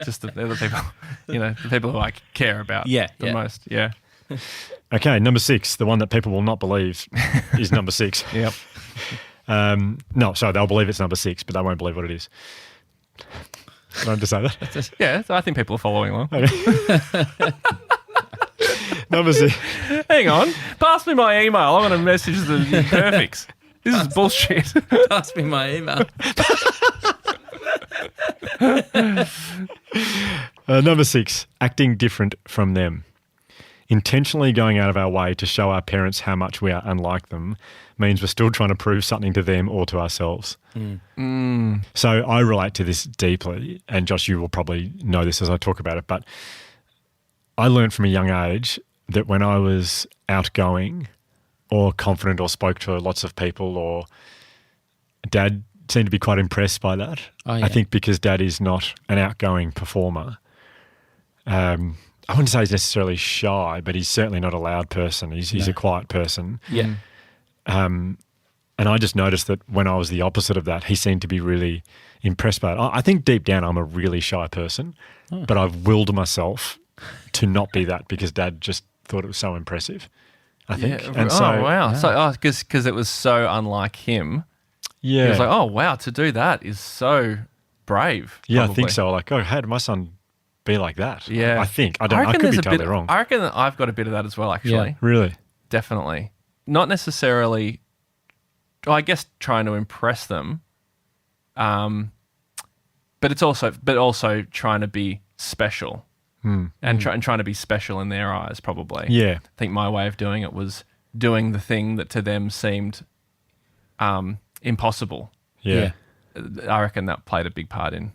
Just they're the people, the people who I care about the most. Yeah. Okay, number 6, the one that people will not believe is number 6. Yep. No, sorry, they'll believe it's number 6, but they won't believe what it is. I wanted to say that. Yeah, I think people are following along. Number 6. Hang on, pass me my email. I want to message the Imperfects. This is bullshit. Pass me my email. Number 6, acting different from them. Intentionally going out of our way to show our parents how much we are unlike them means we're still trying to prove something to them or to ourselves. So I relate to this deeply, and Josh, you will probably know this as I talk about it, but I learned from a young age that when I was outgoing or confident or spoke to lots of people, or Dad seemed to be quite impressed by that. Oh, yeah. I think because Dad is not an outgoing performer. I wouldn't say he's necessarily shy, but he's certainly not a loud person. He's a quiet person. Yeah. And I just noticed that when I was the opposite of that, he seemed to be really impressed by it. I think deep down I'm a really shy person, but I've willed myself to not be that because Dad just thought it was so impressive, I think. Yeah. And wow. So, because it was so unlike him. Yeah. He was like, oh, wow, to do that is so brave. Yeah, probably. I think so. Like, how did my son be like that? Yeah. I think. I don't know. I could be totally wrong. I reckon that I've got a bit of that as well, actually. Yeah. Really? Definitely. Not necessarily, I guess, trying to impress them, but it's also trying to be special. And trying to be special in their eyes, probably. Yeah. I think my way of doing it was doing the thing that to them seemed impossible. Yeah. I reckon that played a big part in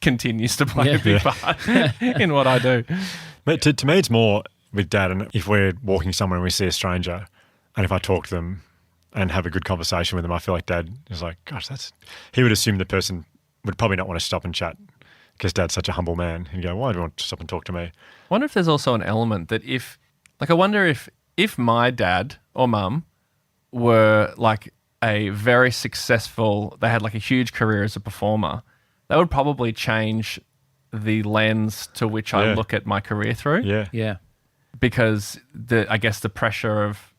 continues to play a big part in what I do. But to me, it's more with Dad, and if we're walking somewhere and we see a stranger, and if I talk to them and have a good conversation with them, I feel like Dad is like, gosh, he would assume the person would probably not want to stop and chat because Dad's such a humble man. He'd go, why do you want to stop and talk to me? I wonder if there's also an element that I wonder if my dad or mum were like a very successful, they had like a huge career as a performer, that would probably change the lens to which I look at my career through. Yeah. Because I guess the pressure of,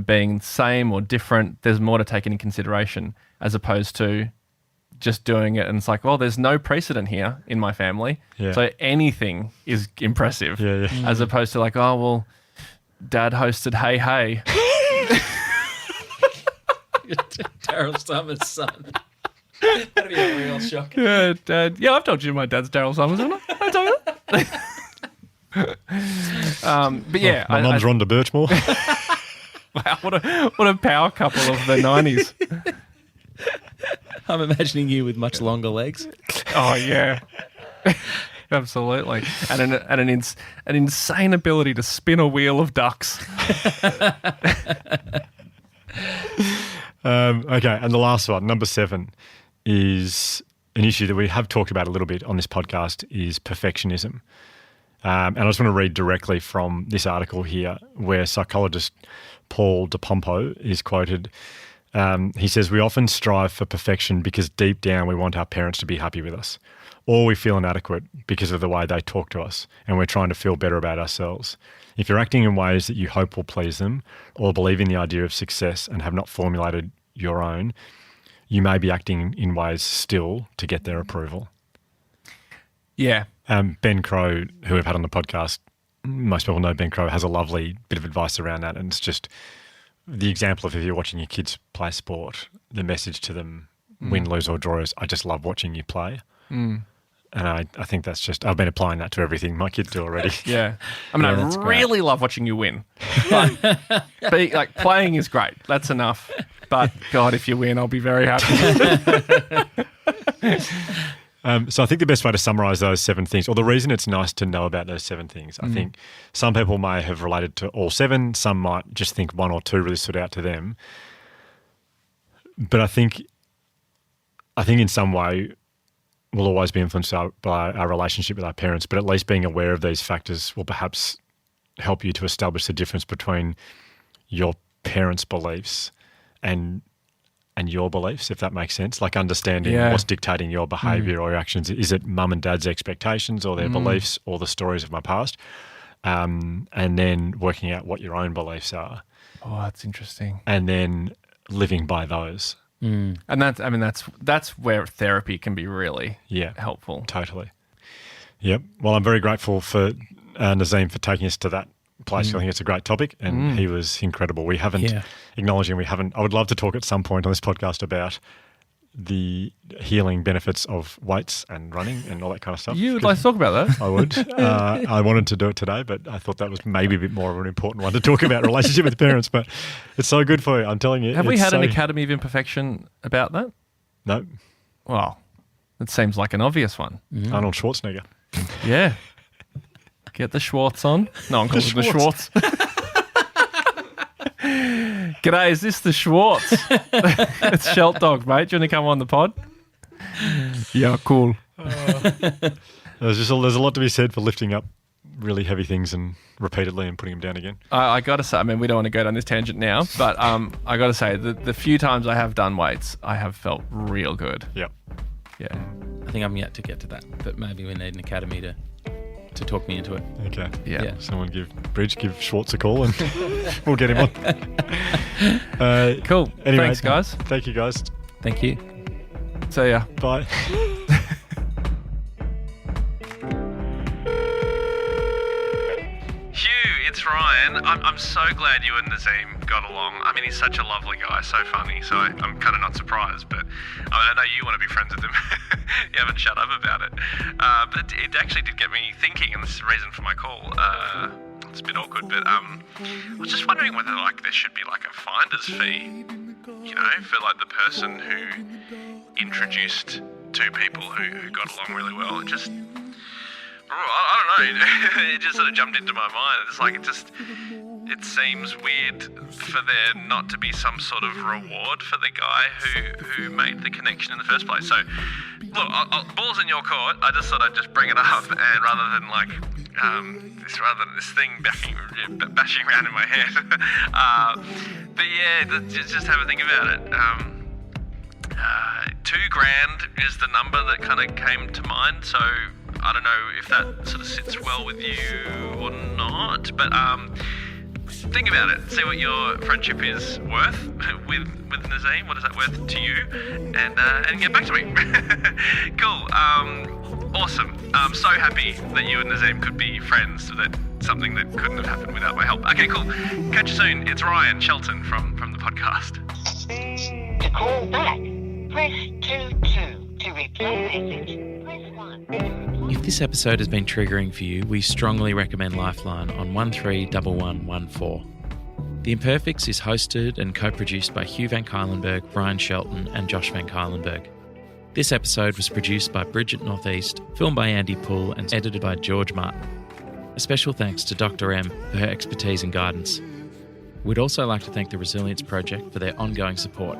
being same or different, there's more to take into consideration as opposed to just doing it. And it's like, well, there's no precedent here in my family. Yeah. So anything is impressive Yeah. as opposed to like, oh, well, Dad hosted Hey Hey. Daryl Summers' son. That'd be a real shock. Yeah, Dad. Yeah, I've told you my dad's Daryl Summers, haven't I? I told you that. But yeah. My mum's Rhonda Birchmore. Wow, what a power couple of the 90s. I'm imagining you with much longer legs. Oh, yeah. Absolutely. And an insane ability to spin a wheel of ducks. Okay, and the last one, number 7, is an issue that we have talked about a little bit on this podcast, is perfectionism. And I just want to read directly from this article here where psychologist Paul DePompo is quoted. He says, we often strive for perfection because deep down we want our parents to be happy with us, or we feel inadequate because of the way they talk to us, and we're trying to feel better about ourselves. If you're acting in ways that you hope will please them, or believe in the idea of success and have not formulated your own, you may be acting in ways still to get their approval. Yeah. Ben Crow, who we've had on the podcast, most people know Ben Crow, has a lovely bit of advice around that. And it's just the example of if you're watching your kids play sport, the message to them, win, lose or draw, is I just love watching you play. And I think that's just, I've been applying that to everything my kids do already. Yeah. I mean, I really love watching you win. Like playing is great. That's enough. But God, if you win, I'll be very happy. So I think the best way to summarise those 7 things, or the reason it's nice to know about those 7 things, I think some people may have related to all 7, some might just think 1 or 2 really stood out to them. But I think in some way we'll always be influenced by our relationship with our parents, but at least being aware of these factors will perhaps help you to establish the difference between your parents' beliefs and your beliefs, if that makes sense, like understanding what's dictating your behaviour or your actions. Is it mum and dad's expectations or their beliefs or the stories of my past? And then working out what your own beliefs are. Oh, that's interesting. And then living by those. And that's where therapy can be really helpful. Totally. Yep. Well, I'm very grateful for Nazeem for taking us to that place. I think it's a great topic, and he was incredible. We haven't acknowledging I would love to talk at some point on this podcast about the healing benefits of weights and running and all that kind of stuff. You would like to talk about that? I would. I wanted to do it today, but I thought that was maybe a bit more of an important one to talk about, relationship with parents. But it's so good for you, I'm telling you. Have we had an Academy of Imperfection about that? No. Well, it seems like an obvious one. Arnold Schwarzenegger. Yeah. Get the Schwartz on. No one calls him the Schwartz. G'day, is this the Schwartz? It's Shelt Dog, mate. Do you want to come on the pod? Yeah, cool. There's a lot to be said for lifting up really heavy things and repeatedly and putting them down again. I got to say, I mean, we don't want to go down this tangent now, but I got to say, the few times I have done weights, I have felt real good. Yep. Yeah. I think I'm yet to get to that, but maybe we need an academy to talk me into it. Okay. Yeah. Someone give Schwartz a call and we'll get him on. Cool. Anyway, thanks, guys. Thank you, guys. Thank you. See ya. Bye. Hugh, it's Ryan. I'm so glad you and Nazeem got along. I mean, he's such a lovely guy, so funny, so I'm kind of not surprised, but I know you want to be friends with him. You haven't shut up about it. But it actually did get me thinking, and this is the reason for my call. It's a bit awkward, but I was just wondering whether there should be a finder's fee, for the person who introduced two people who got along really well. It just, I don't know, it just sort of jumped into my mind. It's like, it seems weird for there not to be some sort of reward for the guy who made the connection in the first place. So, look, ball's in your court. I just thought I'd just bring it up, and rather than this thing bashing around in my head. But yeah, just have a think about it. $2,000 is the number that kind of came to mind. So I don't know if that sort of sits well with you or not. But think about it. See what your friendship is worth with Nazeem. What is that worth to you? And get back to me. Cool. Awesome. I'm so happy that you and Nazeem could be friends. Something that couldn't have happened without my help. Okay, cool. Catch you soon. It's Ryan Shelton from the podcast. To call back, press 22. To replay message, press 1. If this episode has been triggering for you, we strongly recommend Lifeline on 131114. The Imperfects is hosted and co-produced by Hugh Van Cuylenberg, Ryan Shelton and Josh Van Cuylenberg. This episode was produced by Bridget Northeast, filmed by Andy Poole and edited by George Martin. A special thanks to Dr. M for her expertise and guidance. We'd also like to thank the Resilience Project for their ongoing support.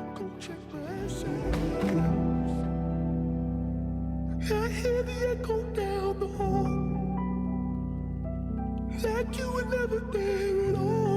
I hear the echo down the hall, like you were never there at all.